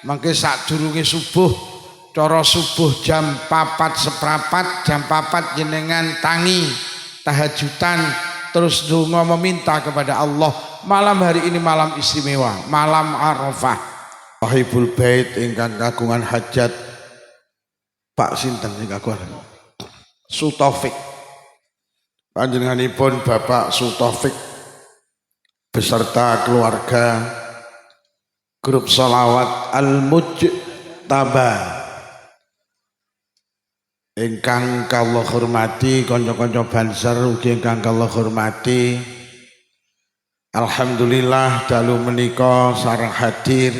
Mangke sadurunge subuh, cara subuh jam 4:15, jam 4 jenengan tangi tahajudan terus donga meminta kepada Allah. Malam hari ini malam istimewa, malam Arafah. Sahibul Bait ingkang kagungan hajat Pak sinten sing kagungan Sutaufik. Panjenenganipun Bapak Sutaufik beserta keluarga grup sholawat Al-Mujtaba ingkang kula hormati, kanca-kanca Banser ugi ingkang kula hormati. Alhamdulillah dalu menika sareng hadir.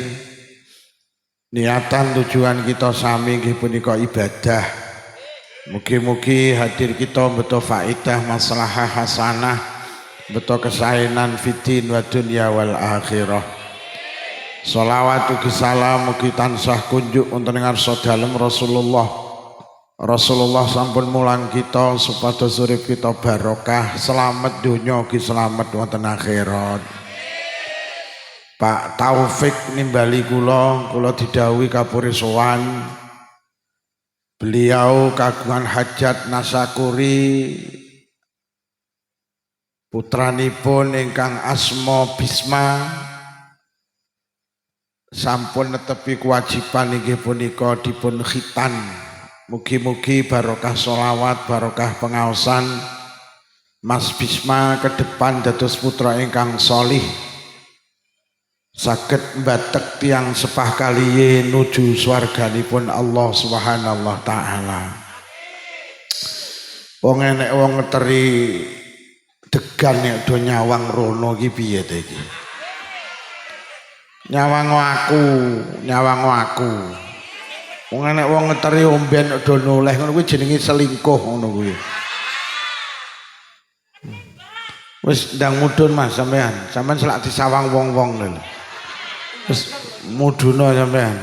Niatan tujuan kita sami nggih punika ibadah. Mugi-mugi hadir kita beto faidah maslahah hasanah, beto kesaenan fitin wa dunya wal akhirah. Sholawat ugi salam mugi tansah kunjuk wonten ing ngarsa dalem Rasulullah. Rasulullah sampun mulang kita supados urip kita barokah, selamat dunya ugi selamat wonten akhirat. Pak Taufik nimbali kula didhawuhi kapuri sowan. Beliau kagungan hajat nasakuri putranipun ingkang asma Bisma sampun netepi kewajiban inggih punika dipun khitan. Mugi-mugi barokah sholawat, barokah pengaosan Mas Bisma ke depan dados putra ingkang solih, saged mbatek tiang sepah kaliye nuju swarganipun Allah Subhanahu wa taala. Wong enek wong ngeteri degan nek do nyawang rono iki piye ta iki? Nyawang aku. Wong enek wong ngeteri omben do noleh ngono kuwi jenenge selingkuh ngono kuwi. Wis ndang mudhun Mas sampean selak disawang wong-wong lho. Wis mudhuna sampean.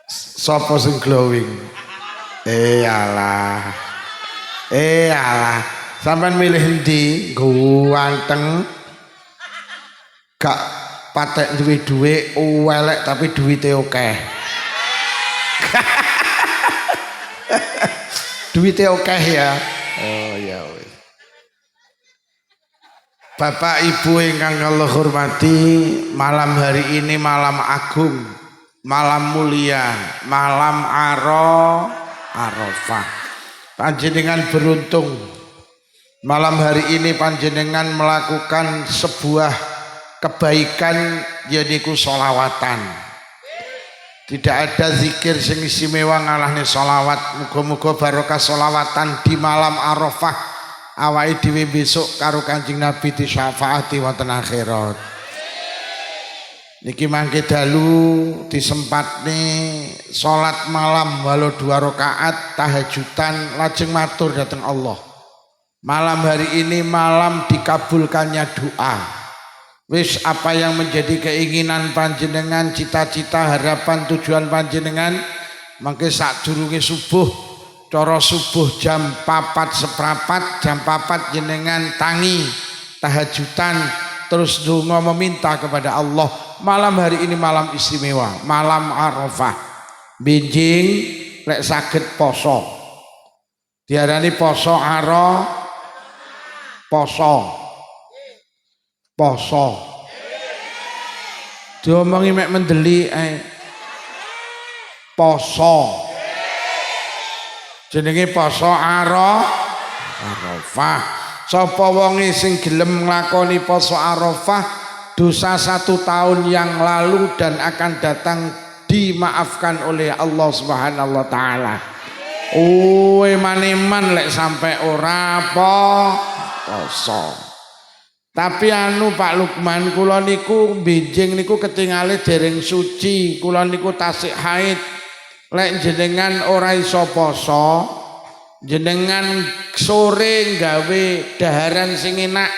Sapa sing glowing? Alah. Sampean milih endi? Ganteng. Gak patek duwe dhuwit, elek tapi duwite akeh. Duwite akeh ya. Oh ya wis. Bapak Ibu ingkang kula hormati, malam hari ini malam agung, malam mulia, malam Arafah. Panjenengan beruntung. Malam hari ini panjenengan melakukan sebuah kebaikan yaitu sholawatan. Tidak ada zikir sing istimewa ngalahne sholawat. Muga-muga barokah sholawatan di malam Arafah awake dhewe besok karo Kanjeng Nabi disyafaati wonten akhirat. Niki mangke dalu disempatne salat malam walau 2 rakaat tahajudan lajeng matur dhateng Allah. Malam hari ini malam dikabulkannya doa. Wis apa yang menjadi keinginan panjenengan, cita-cita, harapan, tujuan panjenengan, mangke sadurunge subuh, cara subuh jam 4:15, jam 4 jenengan tangi tahajudan terus donga meminta kepada Allah. Malam hari ini malam istimewa, malam Arafah. Benjing lek saged poso. Diarani poso poso. Diomongi mek mendeli poso. Jenenge poso Arafah. Sapa wonge sing gelem nglakoni poso Arafah, dosa 1 tahun yang lalu dan akan datang dimaafkan oleh Allah Subhanahu wa taala. Maneman lek sampai ora poso. Tapi Pak Lukman, kula niku benjing niku ketingale dereng suci, kula niku tasik haid. Lek jenengan ora iso poso, jenengan sore gawe daharan sing enak,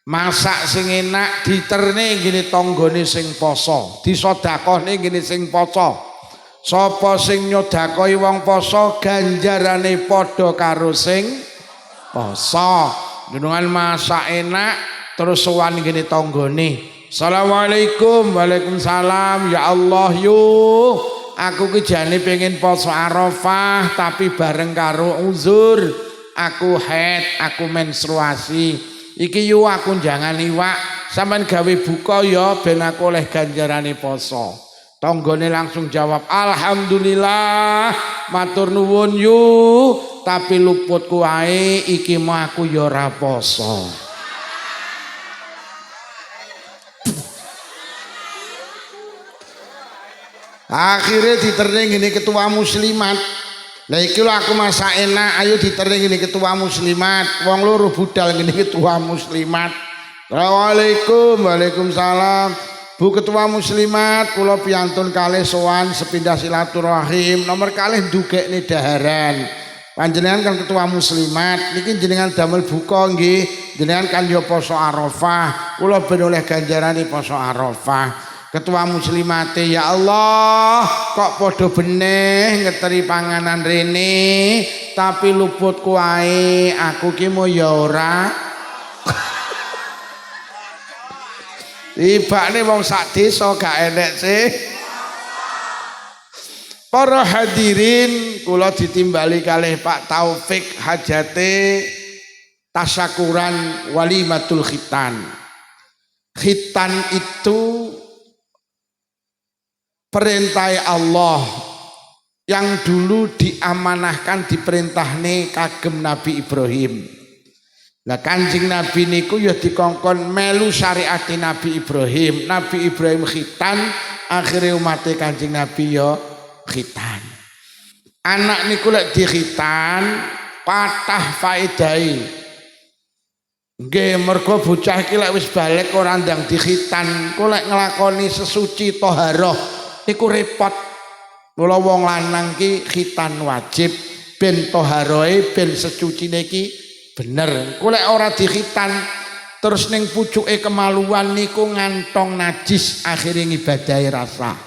masak sing enak, diterne ngene tanggane sing poso, disedekahne ngene sing poso. Sapa sing nyodakoi wong poso ganjarane padha karo sing poso. Jenengan masak enak terus sowan ngene tanggane. Assalamualaikum. Waalaikumsalam. Ya Allah yo, aku ki jane pengen poso Arafah tapi bareng karo uzur. Aku haid, aku menstruasi. Iki yo aku jangan iwak. Sampeyan gawe buka ya ben aku oleh ganjarane poso. Tanggane langsung jawab, alhamdulillah, matur nuwun yu, tapi luputku wae iki mah aku ya ora poso. Akhirnya ditereng ini ketua muslimat. Lah iki lho aku masak enak, ayo ditereng ini ketua muslimat. Wong loro budal ngene ketua muslimat. Assalamualaikum. Waalaikumsalam. Bu ketua muslimat, kula piantun kalih sowan sepindah silaturahim. Nomor kalih ndugekne daharan. Panjenengan kan ketua muslimat, niki jenengan damel buka nggih. Jenengan kan yo poso Arafah. Kula ben oleh ganjarane poso Arafah. Ketua muslimate, ya Allah, kok podo beneh ngeteri panganan rene, tapi luputku ae, aku ki mau ya ora. Ibane wong sak desa gak enek sih. Para hadirin, kula ditimbali kalih Pak Taufik hajate tasyakuran walimatul khitan. Khitan itu perintah Allah yang dulu diamanahkan diperintahne kagem Nabi Ibrahim. Lah Kanjeng Nabi niku ya dikongkon melu syariat Nabi Ibrahim. Nabi Ibrahim khitan, akhirnya umat Kanjeng Nabi ya khitan. Anak niku lek dikhitan patah faedai. Nggih mergo bocah iki lek wis balik ora ndang dikhitan, kok lek nglakoni sesuci thaharah niku repot. Mula wong lanang ki khitan wajib ben thaharohe ben secucine ki bener. Kulek ora dikhitan terus ning pucuke kemaluan niku ngantong najis, akhirnya ngibadahi rasa.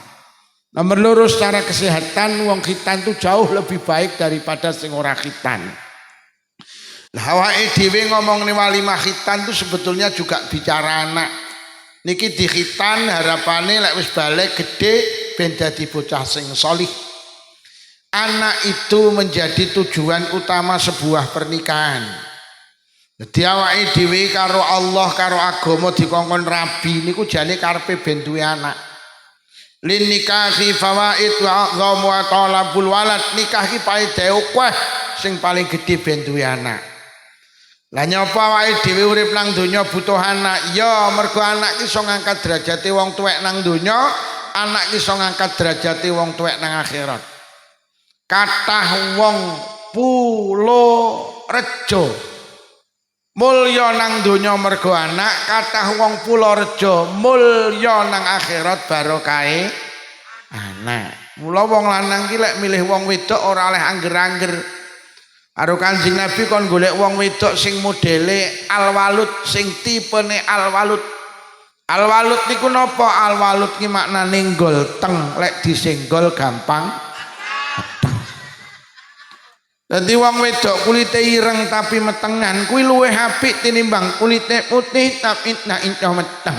Nomor loro, secara kesehatan wong khitan itu jauh lebih baik daripada sing ora khitan. Lah awake dhewe ngomong walimah khitan itu sebetulnya juga bicara anak. Niki dikhitan harapane lek wis balik gede ben dadi bocah sing sholih. Anak itu menjadi tujuan utama sebuah pernikahan. Dadi awake dhewe karo Allah karo agama dikongkon rabi niku jane karepe ben duwe anak. Lin nikahi fawaid wa talabul walad, nikah ki paedahe akeh sing paling gedhe ben duwe anak. Lah nyapa awake dhewe urip nang donya butuh anak? Ya mergo anak ki iso ngangkat derajate wong tuwek nang donya, anak ki iso ngangkat derajate wong tuwek nang akhirat. Kathah wong pulo rejo mulya nang donya mergo anak, kathah wong Purworejo mulya nang akhirat barokahe anak. Mula wong lanang ki lek milih wong wedok ora oleh angger-angger. Karo Kanjeng Nabi kon golek wong wedok sing modele al-walud, sing tipene al-walud. Al-walud niku napa? Al-walud ki maknane golteng, lek disenggol gampang. Dadi wong wedok kulite ireng tapi metengan kuwi luwih apik tinimbang kulite putih tapi indah meteng.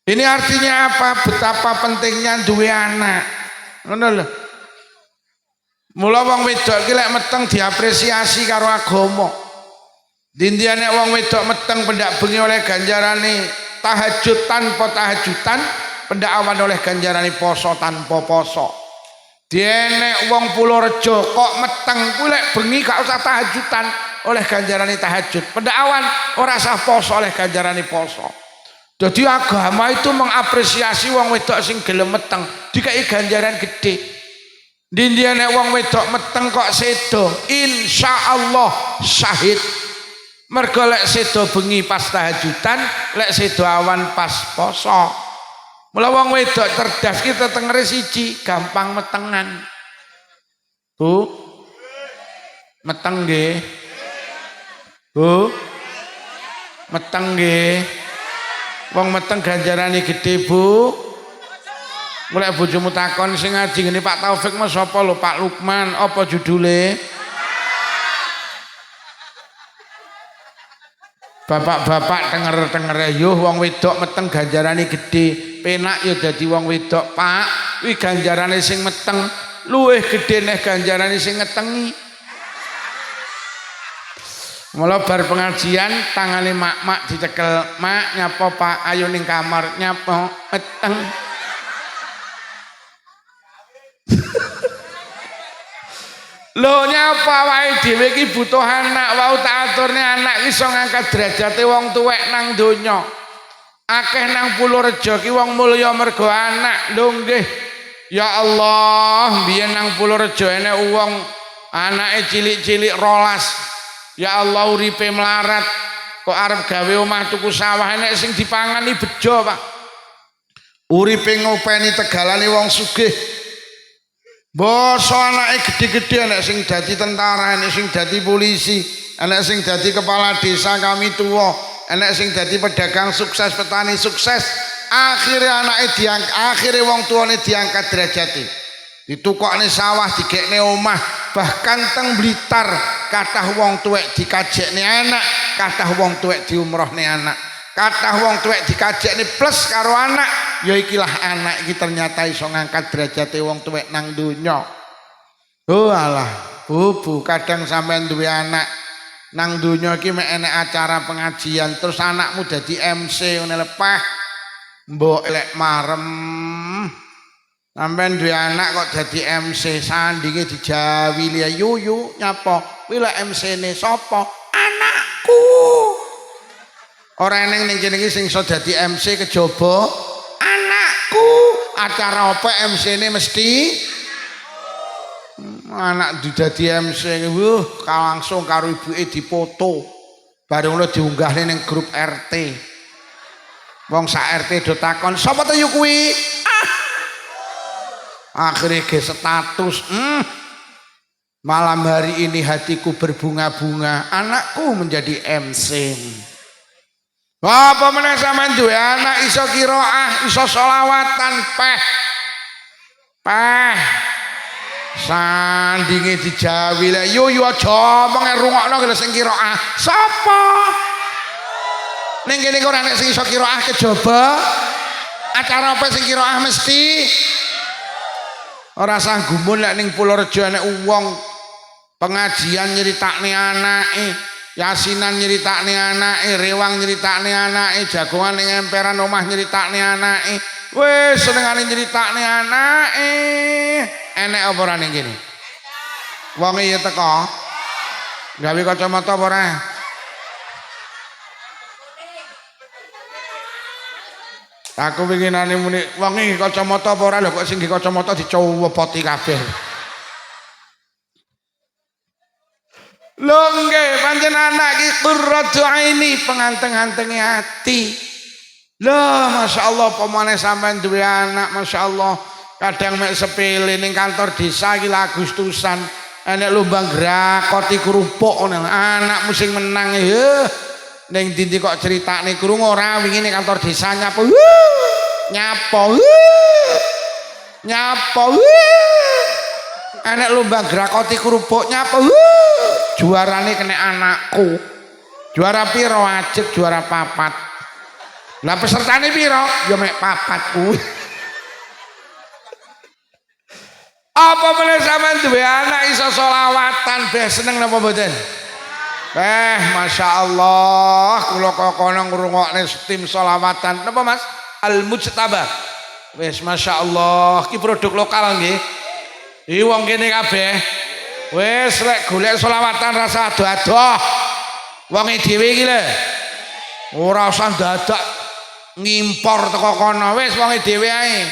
Ini artinya apa? Betapa pentingnya duwe anak. Ngono lho. Mula wong wedok ki lek meteng diapresiasi karo agama. Dindiane wong wedok meteng pendak bengi oleh ganjarane tahajud tanpa tahajudan, pendak awan oleh ganjarane poso tanpa poso. Dienek wong Purworejo kok meteng kuwi lek bengi gak usah tahajudan oleh ganjarane tahajud. Pendakwaan ora usah poso oleh ganjarane poso. Jadi agama itu mengapresiasi wong wedok sing gelem meteng, dikai ganjaran gede. Dindiane wong wedok meteng kok sedo, insyaallah syahid. Mergo lek sedo bengi pas tahajudan, lek sedo awan pas poso. Mula wong wedok cerdas kita tengere siji, gampang metengan. Bu, meteng nggih. Bu, meteng nggih. Wong meteng ganjarane gede, Bu. Mulai bojomu takon sing ngaji ngene Pak Taufik mas sapa lho? Pak Lukman. Apa judule? Bapak-bapak denger yo wong wedok meteng ganjarane gede, penak yo dadi wong wedok, Pak. Kuwi ganjarane sing meteng luwih gedhe neh ganjarane sing ngetengi. Mula bar pengajian tangane mak-mak dicekel, "Mak, nyapa Pak? Ayo ning kamar, nyapa meteng." Lho nyapa wae dhewe iki butuh anak, wau tak aturne anak iso ngangkat derajate wong tuwek nang donya. Akeh nang Purworejo ki wong mulya mergo anak. Lho nggih. Ya Allah, biyen nang Purworejo enek wong anake cilik-cilik 12. Ya Allah uripe melarat, kok arep gawe omah tuku sawah enek sing dipangani bejo, Pak. Uripe ngopeni tegalane wong sugih. Basa anake gede-gede, enek sing dadi tentara, enek sing dadi polisi, enek sing dadi kepala desa kami tua, enek sing dadi pedagang sukses, petani sukses. Akhirnya anake akhirnya wong tuane diangkat derajate. Ditukokne sawah, digekne omah, bahkan teng Blitar kathah wong tuwek dikajekne anak, kathah wong tuwek diumrohne anak. Kathah wong tuwek dikajekne plus karo anak, ya ikilah anak iki ternyata iso ngangkat derajate wong tuwek nang donya. Oh alah, Bu, kadang sampean duwe anak nang donya iki mek enek acara pengajian terus anakmu dadi MC ngene lepah. Mbok lek marem. Sampean duwe anak kok dadi MC sandinge dijawi liya yuyu nyapa? Kuwi lek MC-ne sapa? Anakku. Ora eneng ning kene iki sing iso dadi MC kejaba anakku. Acara apa MC-ne mesti anak dadi MC. Langsung karo ibuke dipoto. Bareng lo diunggahne ning grup RT. Wong sak RT do takon, "Sapa to yu kuwi?" Akhirnya ke status. Malam hari ini hatiku berbunga-bunga, anakku menjadi MC. Apa meneh sampean duwe anak iso qiraah, iso selawatan, peh sandinge dijawi lek yo aja omong rungokno lho sing qiraah. Sapa? Ning kene kok ora nek sing iso qiraah kejaba. Acara apa sing qiraah mesti ora sanggumun lek ning Purworejo enek wong pengajian nyeritakne anake, yasinan nyeritakne anake, rewang nyeritakne anake, jagongan ning emperan omah nyeritakne anake. Wis senengane nyeritakne anake. Enek apa ora ning kene? Wong iya teko. Gawe kacamata apa ora? Aku winginane muni wong iki kacamata apa ora lho kok sing nggo kacamata dicowopoti kabeh. Lho nggih pancen anak iki qurratu aini penganteng-antenge ati. Lho masyaallah pemane sampean duwe anak masyaallah kadang mek sepele ning kantor desa iki Agustusan enek lomba grakoti kerupuk ngono anakmu sing menang ning ndi kok critakne krungu ora wingi ning kantor desa nyapa enek lomba grakoti kerupuk nyapa juarane kena anakku juara piro ajeg juara 4 lah pesertane piro ya mek 4 kuwi apa meneh sampean duwe anak iso selawatan beh seneng napa mboten Masya Allah kula kono ngrungokne tim selawatan napa Mas Al-Mujtaba wis Masya Allah ki produk lokal nggih iki wong kene kabeh wis lek golek selawatan rasa ado-ado wonge dhewe iki lho ora usah dadak ngimpor teko kono wis wonge dhewe ae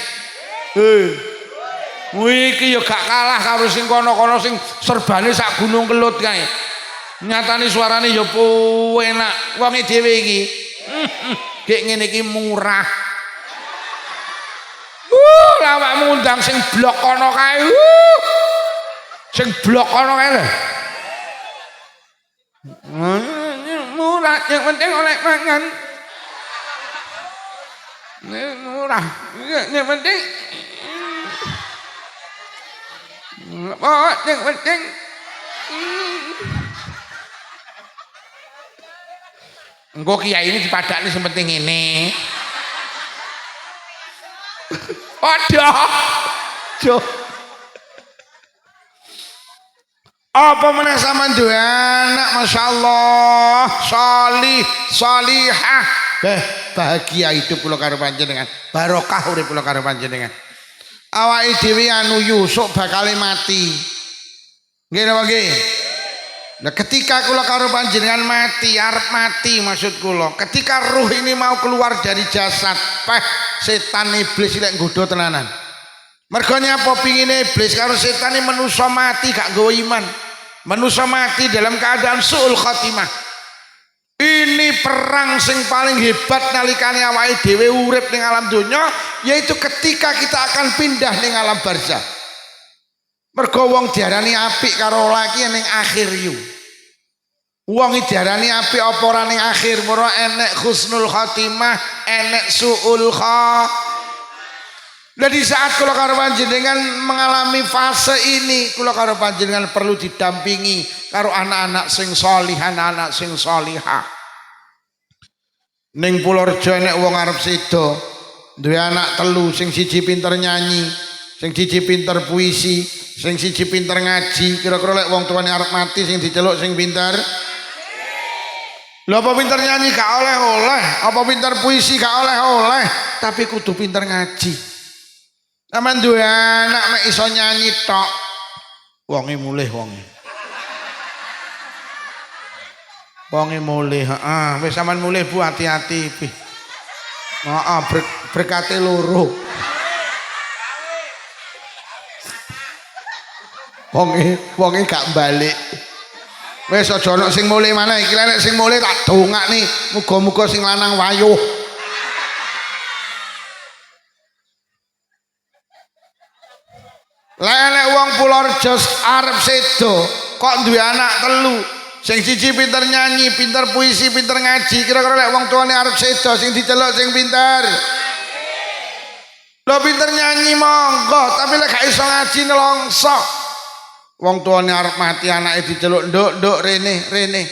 iki ya gak kalah karo sing kono-kono sing serbane sak gunung kelut kae nyatane suarane ya enak wonge dhewe iki gek ngene iki murah lawakmu undang sing blok kono kae sing blok kono kae lho murah yang penting oleh mangan murah yang penting yang penting Engko kiai ini dipadakne sing penting ngene. Waduh. Jo. Apa meneh sampean duwe anak masyaallah, salih, salihah. Bahagia hidup kula karo panjenengan. Barokah urip kula karo panjenengan. Awake dhewe anu yusuk bakal mati. Nggih napa nggih? Nah, ketika kula karo panjenengan mati, arep mati maksud kula. Ketika ruh ini mau keluar dari jasad, setan iblis lek nggodha tenanan. Mergo nyapa pingine iblis karo setan ini manusa mati gak nggawa iman. Manusa mati dalam keadaan suul khotimah. Ini perang sing paling hebat nalikane awake dhewe urip ning alam donya, yaitu ketika kita akan pindah ning alam barzah. Mergo wong diarani apik karo laki ning akhir yu. Wong diarani apik apa ora ning akhir, moro enek husnul khotimah, enek suul khotimah. Nah di saat kula karo panjenengan mengalami fase ini, kula karo panjenengan perlu didampingi karo anak-anak sing sholih, anak-anak sing sholihah. Ning Purworejo nek wong arep sedo, duwe anak telu, sing siji pinter nyanyi, sing siji pinter puisi, sing siji pinter ngaji. Kira-kira lek wong tuane arep mati sing diceluk sing pinter. Lho apa pinter nyanyi gak oleh-oleh, apa pinter puisi gak oleh-oleh, tapi kudu pinter ngaji. Aman duwe anak mek iso nyanyi tok. Wonge mulih wonge. Wonge mulih, heeh. Wis sampean mulih Bu, hati-hati. Heeh, berkate loro. Wonge gak balik. Wis aja ana sing mulih maneh. Iki lek sing mulih tak dongakni, muga-muga sing lanang wayuh. Lek wong Purworejo arep sedo kok duwe anak telu, sing siji pinter nyanyi, pinter puisi, pinter ngaji. Kira-kira lek wong tuane arep sedo sing diceluk sing pinter. Lho pinter nyanyi monggo, tapi lek gak iso ngaji nelongso. Wong tuane arep mati anake diceluk, "Nduk, rene, rene."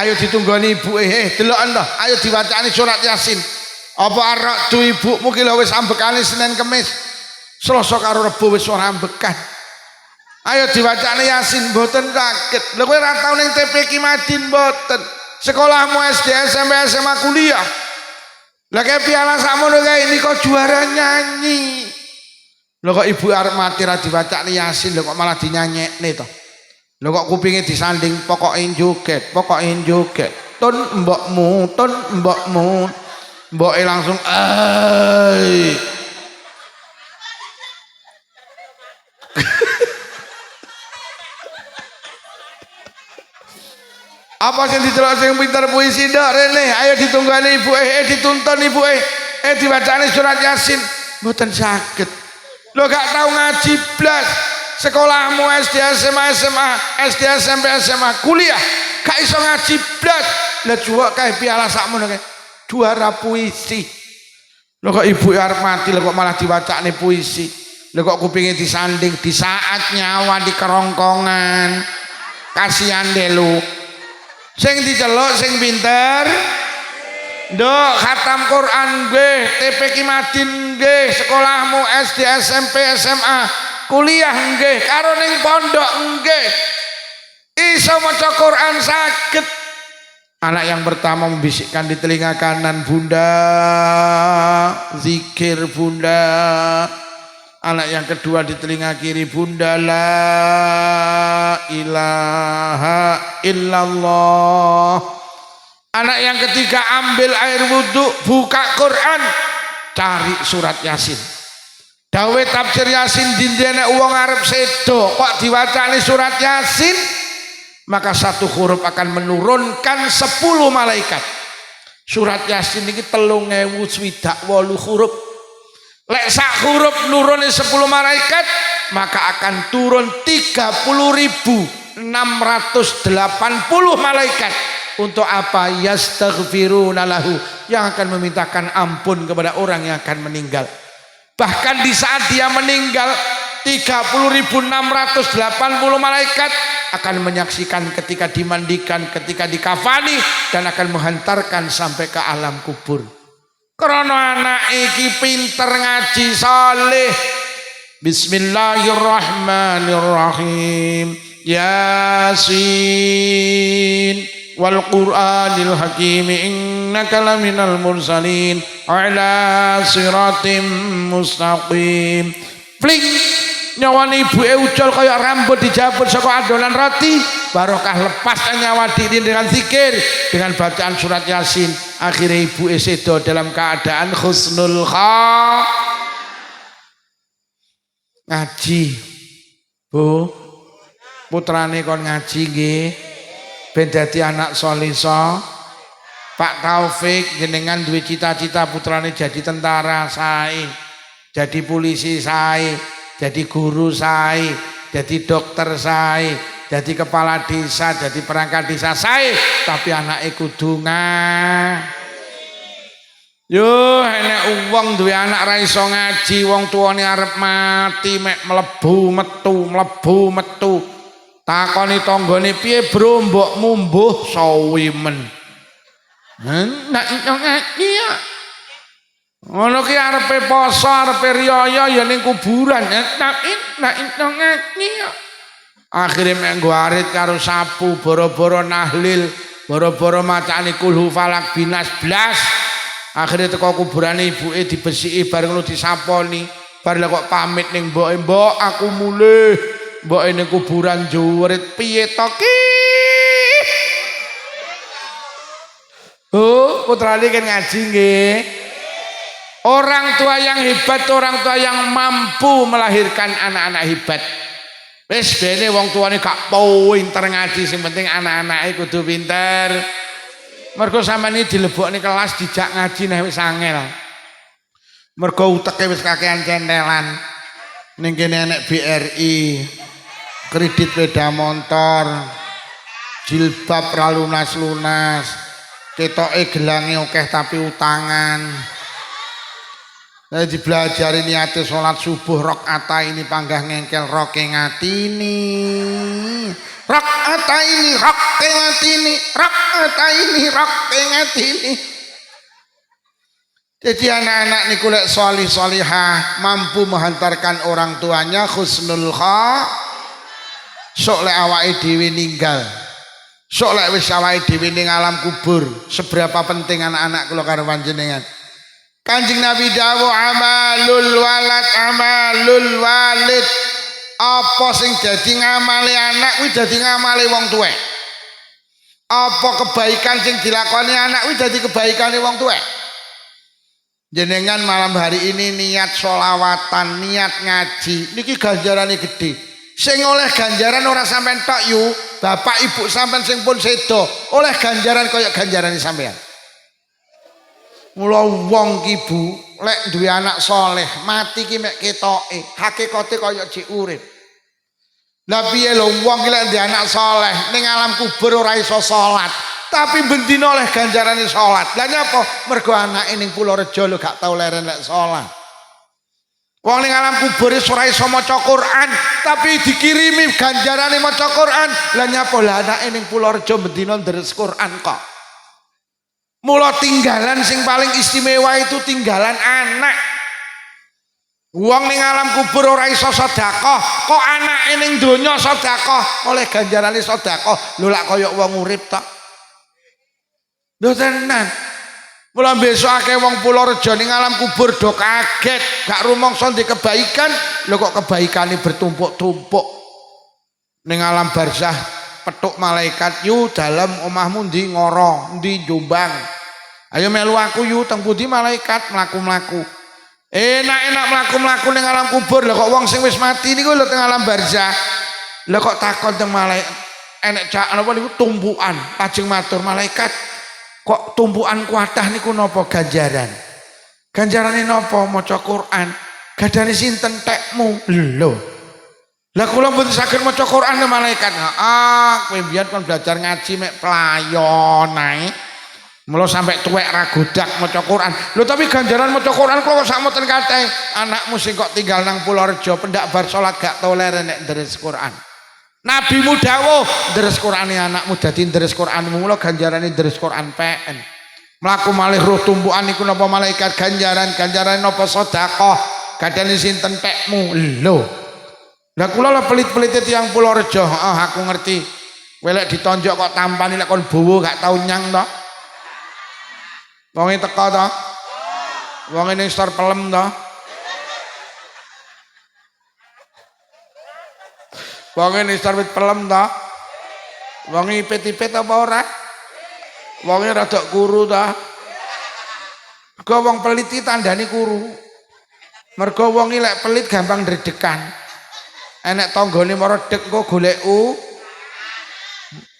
Ayo ditunggoni ibuke, delok ento, ayo diwacani surat Yasin. Apa arek tu ibumu ki lho wis ambekane Senin Kemis. Selasa karo Rebo wis ora ambekan. Ayo diwacane Yasin, mboten sakit. Lha kowe ora tau ning TP Ki Madin mboten. Sekolahmu SD, SMP, SMA, kuliah. Lah kayak piala sakmono kae ini kok juara nyanyi. Lho kok ibu arep mati ra diwacane Yasin, lho kok malah dinyanyekne to. Lho kok kupinge disanding pokoke joget, pokoke joget. Tun mbokmu, tun mbokmu. Mboke langsung ai. Apa sing diceluk sing pinter puisi ndak rene, ayo ditunggani ibuke, dituntun ibuke, diwacane surat Yasin. Mboten saged. Lho gak tau ngaji blas. Sekolahmu SD, SMA, SD, SMP, SMA, kuliah gak iso ngaji blas. Lah juwak kae piala sakmono kae. Juara puisi. Lho kok ibuke arep mati lho kok malah diwacane puisi. Lho kok kupinge disanding di saat nyawa di kerongkongan. Kasihan deh lu. Sing diceluk sing pinter. Nduk khatam Quran nggih, TP Ki Madin nggih, sekolahmu SD, SMP, SMA, kuliah nggih, karo ning pondok nggih. Iso maca Quran saged. Anak yang pertama membisikkan di telinga kanan, "Bunda, zikir Bunda." Anak yang kedua di telinga kiri, "Bunda, la ilaha illallah." Anak yang ketiga ambil air wudhu, buka Quran, cari surat Yasin. Dawe tafsir Yasin dindene wong arep sedo kok diwacani surat Yasin, maka satu huruf akan menurunkan 10 malaikat. Surat Yasin ini 3028 huruf. Lek sak huruf nuruni 10 malaikat, maka akan turun 30.680 malaikat. Untuk apa? Yastaghfiruna lahu, yang akan memintakan ampun kepada orang yang akan meninggal. Bahkan di saat dia meninggal, 30.680 malaikat akan menyaksikan ketika dimandikan, ketika dikafani, dan akan menghantarkan sampai ke alam kubur. Karena anak iki pinter ngaji saleh. Bismillahirrahmanirrahim. Yasin wal Qur'anil Hakim innaka laminal mursalin ala siratim mustaqim. Pling nyawane ibuke ucul kaya rambut dijabut saka adonan roti. Barokah lepas nyawa diri dengan zikir, dengan bacaan surat Yasin. Akhirnya ibuke sedo dalam keadaan husnul ngaji. Bu, putrane kon ngaji nggih ben dadi anak solihah. Pak Taufik jenengan duwe cita-cita putrane jadi tentara sae, jadi polisi sae, jadi guru sae, jadi dokter sae, jadi kepala desa, jadi perangkat desa sae, tapi anake kudu yo enek wong duwe anak ra iso ngaji, wong tuane arep mati mek mlebu metu. Takoni tanggane piye bro, mbokmu mbuh sawi men. Nak ngaji ya. Ngono ki arepe poso, arepe riyaya ya ning kuburan. Nak ngaji ya. Akhire mek nggo arit karo sapu, boro-boro nahlil, boro-boro macane kulhu falak binas blas. Akhire teko kuburane ibuke dibesiki bareng lu disaponi. Bar kok pamit ning mboke, "Mbok aku mulih." Mboke ning kuburan jurit, "Piye to ki?" Oh, putrane kan ngaji nggih. Orang tua yang hebat, orang tua yang mampu melahirkan anak-anak hebat. Wis bene wong tuane gak pinter ngaji, sing penting anak-anake kudu pinter. Mergo sampeyan dilebokne kelas dijak ngaji nek wis angel. Mergo uteke wis kakean centelan. Ning kene enek BRI, kredit sepeda motor, jilbab ra lunas-lunas, ketoke gelange akeh tapi utangan. Saya dibelajari niate sholat subuh rakaat ini panggah ngengkel roke ngatini. Rakaat ini roke ngatini, rakaat ini roke ngatini. Jadi anak-anak niku lek sholih sholihah mampu menghantarkan orang tuanya husnul sok lek awake dhewe ninggal. Sok lek wis awake dhewe ning alam kubur, seberapa penting anak-anak kula karo panjenengan. Kanjeng Nabi dawuh amalul walid. Apa sing dadi ngamali anak kuwi dadi ngamali wong tuwek. Apa kebaikan sing dilakoni anak kuwi dadi kebaikane wong tuwek. Jenengan malam hari ini niat sholawatan, niat ngaji, niki ganjarane gede. Sing oleh ganjaran ora sampean tok yu, bapak ibu sampean sing pun sedo, oleh ganjaran kaya ganjarane sampean. Mula wong ki Bu, lek duwe anak soleh, mati ki mek ketoke, hakikate kaya jek urip. Lah piye lho wong ki lek duwe anak soleh, ning alam kubur ora iso salat, tapi bendina oleh ganjarane salat. Lah nyapa? Mergo anake ning Purworejo lho gak tau leren lek salat. Wong ning alam kubur ora iso maca Quran, tapi dikirimi ganjarane maca Quran. Lah nyapa? Lah anake ning Purworejo bendina deres Quran kok. Mula tinggalan sing paling istimewa itu tinggalan anak. Wong ning alam kubur ora iso sedekah, kok anake ning donya sedekah, oleh ganjarane sedekah. Lho lak kaya wong urip tok. Lho tenan. Mula besok akeh wong Purworejo ning alam kubur do kaget, gak rumangsa ndek kebaikan, lho kok kebaikane bertumpuk-tumpuk. Ning alam barzah petuk malaikat, yu dalam omahmu ndi Ngoro, ndi Jombang. Ayo melu aku yu teng pundi malaikat mlaku-mlaku. Enak-enak mlaku-mlaku ning alam kubur. Lah kok wong sing wis mati niku lho teng alam barzah. Lah kok takon teng malaikat enek cak napa niku tumpukan. Lajeng matur malaikat, kok tumpukan kuatah niku napa ganjaran? Ganjarane napa? Maca Quran. Gadane sinten tekmu? Lho. Lah kula mboten saged maca Quran nang malaikat. Kowe mbiyen kon belajar ngaji mek playon ae. Mula sampai tuwek ra godak maca Quran. Lho tapi ganjaran maca Quran kula kok sakmoten kathah. Anakmu sing kok tinggal nang Purworejo pendak bar salat gak tau leren nek deres Quran. Nabimu dawuh deres Qur'ane anakmu dadi deres Qur'anmu mula ganjarane deres Qur'an PN. Mlaku malih roh tumpukan iku napa malaikat ganjaran napa sedekah gadane sinten tekmu lho. Lah kula lho pelit-pelite tiyang Purworejo aku ngerti. Welek ditonjok kok tampani lek kon bowo gak tau nyang to. Wonge teko to. Wonge ning stor pelem to. Wonge ning stor wit pelem to. Wonge ipit-ipit apa ora? Wonge rada kuru to. Mergo wong pelit iki tandane kuru. Mergo wong iki lek pelit gampang ndredekan. Enek tanggane meredek engko golek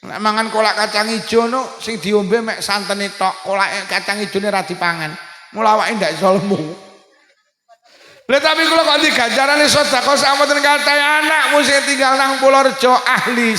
nek mangan kolak kacang ijo no sing diombe mek santene tok, kolak kacang ijone ra dipangan. Mula awake ndak iso lemu. Lha tapi kula kok diganjarane sedekah sampun kathah anakmu sing tinggal nang Purworejo ahli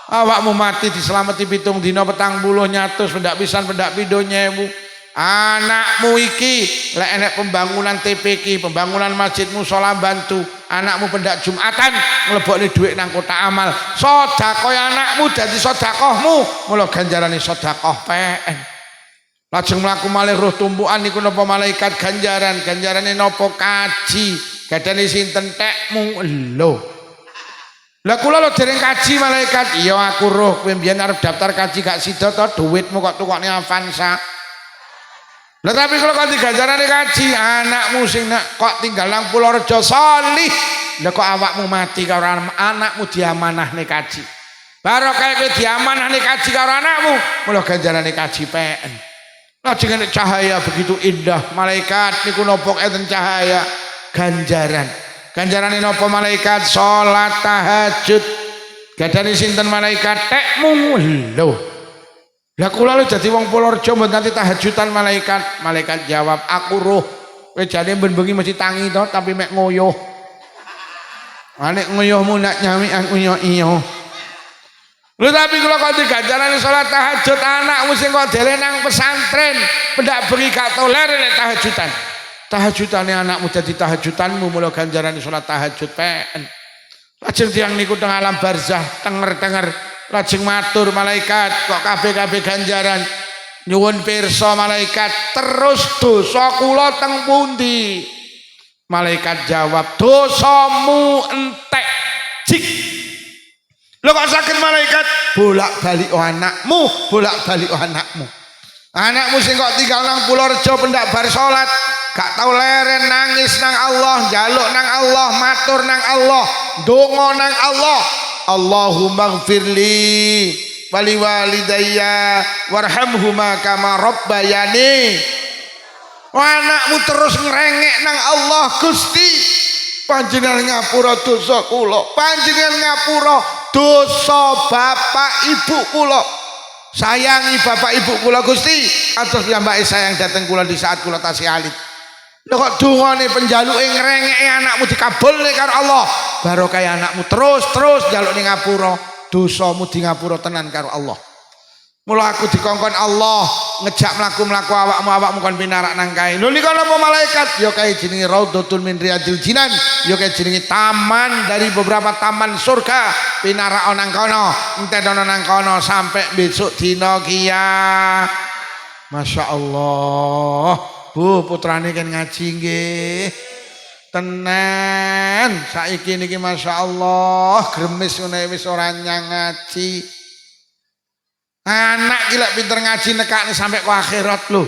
awakmu mati diselamati 7 dina 40 nyatus pendak pisan pendak pindho nyewu. Anakmu iki lek enek pembangunan TPK, pembangunan masjid musala bantu, anakmu pendak Jumatan nglebokne dhuwit nang kotak amal. Sedekah anakmu dadi sedekahmu, mula ganjarane sedekah PN. Lajeng mlaku malih roh tumpukan niku napa malaikat ganjarane napa kaji, gadane sinten tekmu lho. Lah kula lho dereng kaji malaikat, iya aku roh kowe mbiyen arep daftar kaji gak sida to dhuwitmu kok tukokne Avanza. Lah tapi kalau kok diganjarane kaji anakmu sing kok tinggal nang Purworejo salih. Lah kok awakmu mati karo anakmu diamanahne kaji. Baru kayak kowe diamanahne kaji karo anakmu, mula ganjarane kaji PN. Lajeng nek cahaya begitu indah malaikat niku napa enten cahaya ganjaran. Ganjarane napa malaikat salat tahajud. Gadane sinten malaikat tekmu lho. Lah kula lho dadi wong Purworejo mboten nganti tahajudan malaikat jawab aku roh kowe jane ben bengi mesti tangi to tapi mek ngoyoh. Nek ngoyohmu nak nyami aku yo iyo. Lho tapi kula kok diganjarane salat tahajud anakmu sing kok dele nang pesantren pendak bengi gak toler nek tahajudan. Tahajudane anakmu dadi tahajudanmu mula ganjarane salat tahajud PN. Lajeng tiyang niku teng alam barzah tenger-tenger lajeng matur malaikat kok kabeh ganjaran nyuwun pirsa malaikat terus dosa kula teng pundi? Malaikat jawab dosamu entek jik. Lho kok sakit malaikat bolak-balik anakmu anakmu sing kok tinggal nang Purworejo pendak bar salat gak tau leren nangis nang Allah njaluk nang Allah matur nang Allah donga nang Allah Allahumma gfirli wali walidayya warhamhuma kama rabbayani. Anakmu terus ngerengek nang Allah Gusti panjenengan ngapura dosa kula, panjenengan ngapura dosa bapak ibu kula, sayangi bapak ibu kula Gusti atus piyambake sayang dateng kula di saat kula tasih alit. Lha kok dungane penjaluke ngrengeke anakmu dikabulne karo Allah. Barokah anakmu terus njaluk ning ngapura, dosamu di ngapura tenan karo Allah. Mula aku dikongkon Allah ngejak mlaku-mlaku awakmu kon pinarak nang kae. Lho niku napa malaikat? Ya kae jenenge Raudhatun min Riyadil Jinan, ya kae jenenge taman dari beberapa taman surga. Pinarak nang kono, entedono nang kono sampai besok dina kiamat. Masya Allah. Bu putrane kan ngaji nggih. Tenan saiki niki Masya Allah gremes ngene wis ora nyang ngaji. Anak gila pinter ngaji nekakne sampai ke akhirat lho.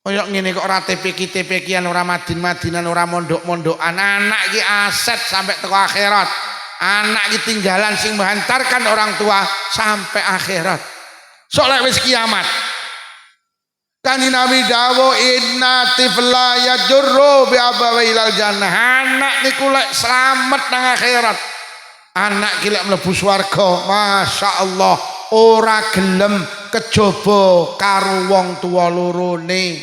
Kaya ngene kok ora TPK-TPK-an ora madin-madinan ora mondok-mondokan. Anak iki aset sampai ke akhirat. Anak iki tinggalan sing menghantarkan orang tua sampai akhirat. Sok lek wis kiamat. Kanjeng Nabi dawuh inna tifla yajurru bi abawailal jannah. Anak niku lek slamet nang akhirat. Anak ki lek mlebu swarga, masyaallah ora gelem kejaba karo wong tuwa lorone.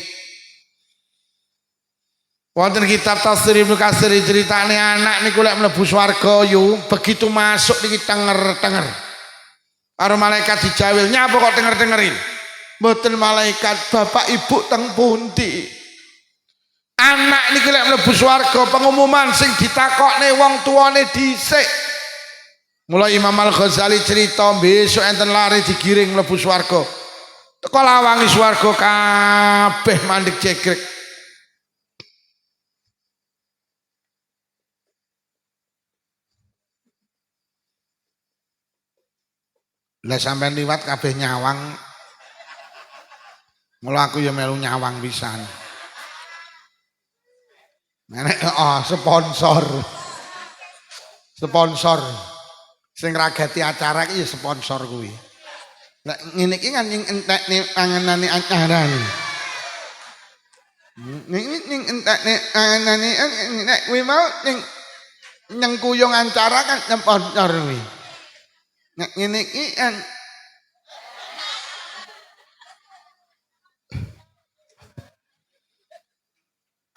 Wonten kitab tafsir Ibnu Katsir ceritane anak niku lek mlebu swarga yo begitu masuk niki tenger-tenger. Karo malaikat dijawil, "Nyapa kok tenger-tengerin?" Mboten malaikat, bapak ibu teng pundi? Anak niki lek mlebu swarga pengumuman sing ditakokne wong tuane dhisik. Mulai Imam Al-Ghazali cerita besok enten lari digiring mlebu swarga. Teko lawangi swarga kabeh mandek cekrek. Lah sampean liwat kabeh nyawang. Mula aku ya melu nyawang pisan. Nek sponsor. Sponsor. Sing ragati acara iki ya sponsor kuwi. Nek ngene iki kan entekne panganane acara. Ning entekne panganane nek kuwi mau ning nyengkuyung acara kan sponsor kuwi. Nek ngene iki kan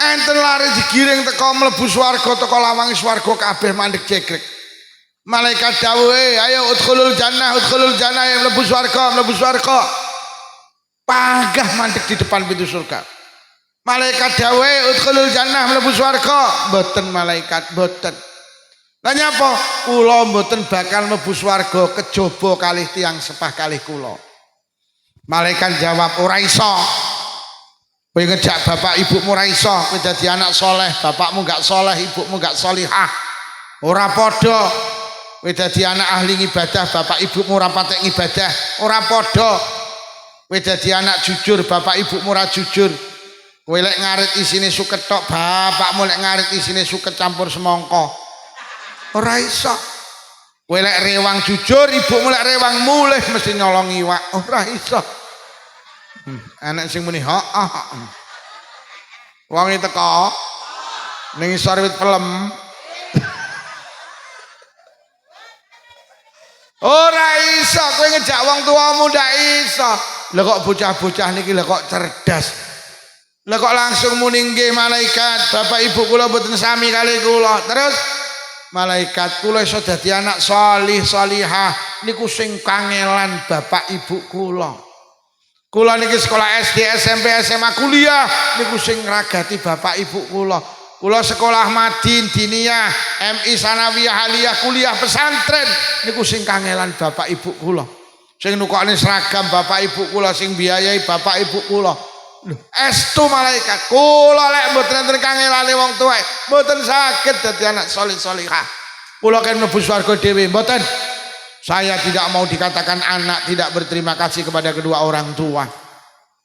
enten lari digiring teko mlebu swarga teko lawangi swarga kabeh mandek cekrek. Malaikat dawuhe, ayo udkhulul jannah, ya mlebu swarga. Panggah mandek di depan pintu surga. Malaikat dawuhe, udkhulul jannah, mlebu swarga. Mboten malaikat, mboten. Lah nyapa? Kula mboten bakal mlebu swarga kejaba kalih tiyang sepah kalih kula. Malaikat jawab, ora iso. Kowe ngejak bapak ibumu ora iso, kowe dadi anak soleh, bapakmu gak soleh, ibumu gak solihah. Ora padha. Kowe dadi anak ahli ibadah, bapak ibumu ora patek ibadah, ora padha. Kowe dadi anak jujur, bapak ibumu ora jujur. Kowe lek ngarit isine suket tok, bapakmu lek ngarit isine suket campur semangka. Ora iso. Kowe lek rewang jujur, ibumu lek rewang mulih mesti nyolong iwak. Ora iso. Anak sing muni wong iki teko ning isor wit pelem. Ora iso kowe ngejak wong tuamu ndak iso. Lah kok bocah-bocah niki lha kok cerdas. Lah kok langsung muni nggih malaikat, bapak ibu kula mboten sami kali kula. Terus malaikat kula iso dadi anak salih salihah niku sing kangelan bapak ibu kula. Kula niki sekolah SD, SMP, SMA, kuliah niku sing ngragati bapak ibu kula. Kula sekolah Madin, Diniyah, MI Sanawiyah, Aliyah, kuliah pesantren niku sing kangelan bapak ibu kula. Sing nukokne seragam bapak ibu kula, sing biayai bapak ibu kula. Lho, estu malaikat. Kula lek mboten enten kangelane wong tuwa, mboten saged dadi anak saleh salihah. Kula kan mlebu swarga dhewe mboten. Saya tidak mau dikatakan anak tidak berterima kasih kepada kedua orang tua.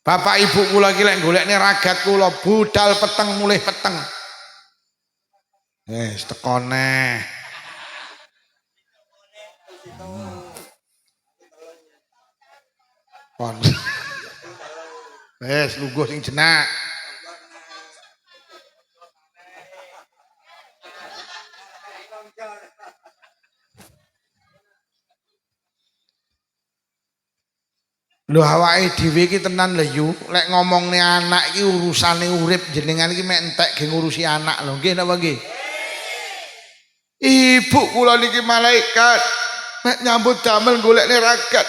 Bapak ibu kula iki lek golekne ragat kula budal peteng mulih peteng. Wis tekone. Pon. Wis lungguh sing jenak. Lho awake dhewe iki tenan lho yu, lek ngomongne anak iki urusane urip jenengan iki mek entek ge ngurusi anak lho, nggih napa nggih? Ibu kula niki malaikat, nek nyambut damel golekne ragat.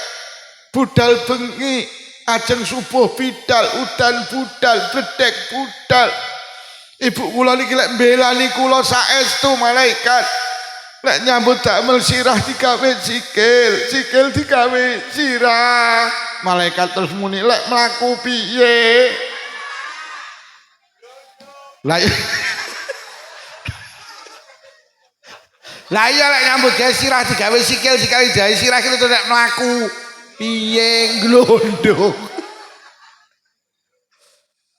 Budal bengi, ajeng subuh bidal, udan budal, bedek budal. Ibu kula niki lek mbelani kula saestu malaikat. Lek nyambut damel sirah digawe sikil, sikil digawe sirah. Malaikat terus muni lek mlaku piye? Lah iya lek nyambut gawe sirah digawe sikil dikali gawe sirah itu lek mlaku piye glondong.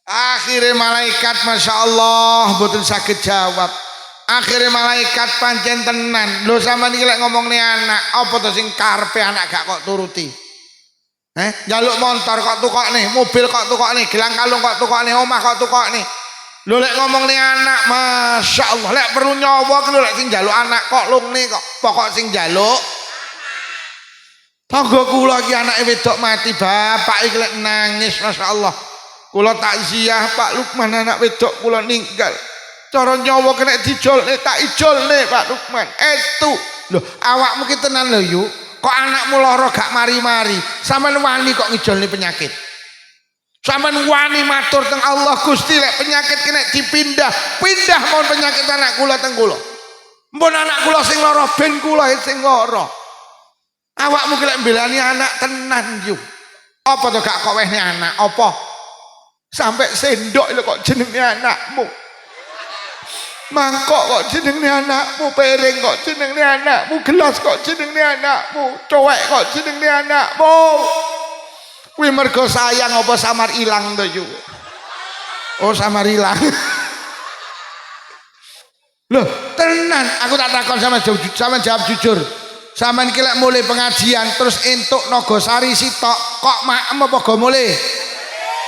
Akhirnya malaikat Masya Allah mboten saged jawab. Akhirnya malaikat pancen tenan. Lho sampean iki lek ngomongne anak, apa to sing karepe anak gak kok turuti? Njaluk motor kok tukokne, mobil kok tukokne, gelang kalung kok tukokne, omah kok tukokne. Lho lek ngomongne anak, Masya Allah, lek perlu nyawa ki lek sing njaluk anak kok lungne kok, pokok sing njaluk. Tangga kula iki anake wedok mati, bapak iki lek nangis Masya Allah. Kula takziah Pak Lukman anak wedok kula ninggal. Cara nyawa kena dijolne tak ijolne Pak Lukman. Estu. Lho awakmu ki tenan lho yuk. Kok anakmu lara gak mari-mari, sampean wani kok ngijolne penyakit. Sampean wani matur teng Allah Gusti lek penyakit kena dipindah, pindah mon penyakit anak kula teng kula. Mpun anak kula sing lara ben kula sing lara. Awakmu ki lek mbelani anak tenan yo. Apa to gak kok wehne anak? Apa? Sampai sendok lho kok jenenge anakmu. Mangkok kok jenenge anakmu, piring kok jenenge anakmu, gelas kok jenenge anakmu, cowek kok jenenge anakmu. Kuwi mergo sayang apa samar ilang to yo. Oh samar ilang. Loh, tenan, aku tak takon sama jawab jujur. Sampeyan iki lek mulai pengajian terus entuk Nagosari sitok, kok maem apa go mulai?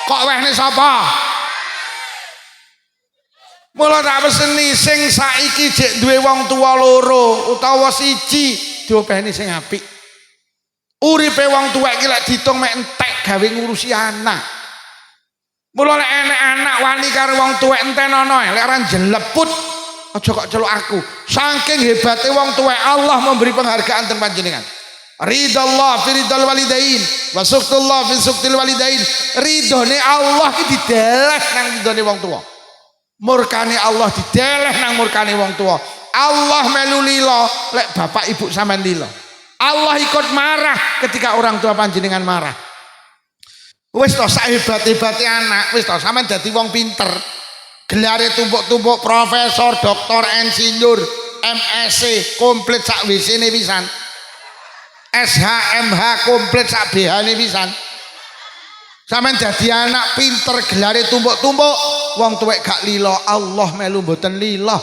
Kok wehne sapa? Mula tak peseni sing saiki jek duwe wong tuwa loro utawa siji diopeni sing apik. Uripe wong tuwa iki lek diitung mek entek gawe ngurusi anak. Mula lek enek anak wani karo wong tuwek entenono, lek ora jeleput aja kok celuk aku. Saking hebate wong tuwek Allah memberi penghargaan teng panjenengan. Ridallah fi ridal walidain wa suqtullah fi suqtil walidain. Ridone Allah ki dideleh nang ridone wong tuwa. Murkane Allah dideleh nang murkane wong tuwa. Allah melu lila lek bapak ibu sampean lila. Allah ikut marah ketika orang tua panjenengan marah. Wis to sak hebat-hebate anak, wis to sampean dadi wong pinter. Gelare tumpuk-tumpuk profesor, doktor, insinyur, MSc komplit sak WC-ne pisan. SHMH komplit sak BH-ne pisan. Sampeyan dadi anak pinter gelare tumpuk-tumpuk, wong tuwek gak lila, Allah melu mboten lila.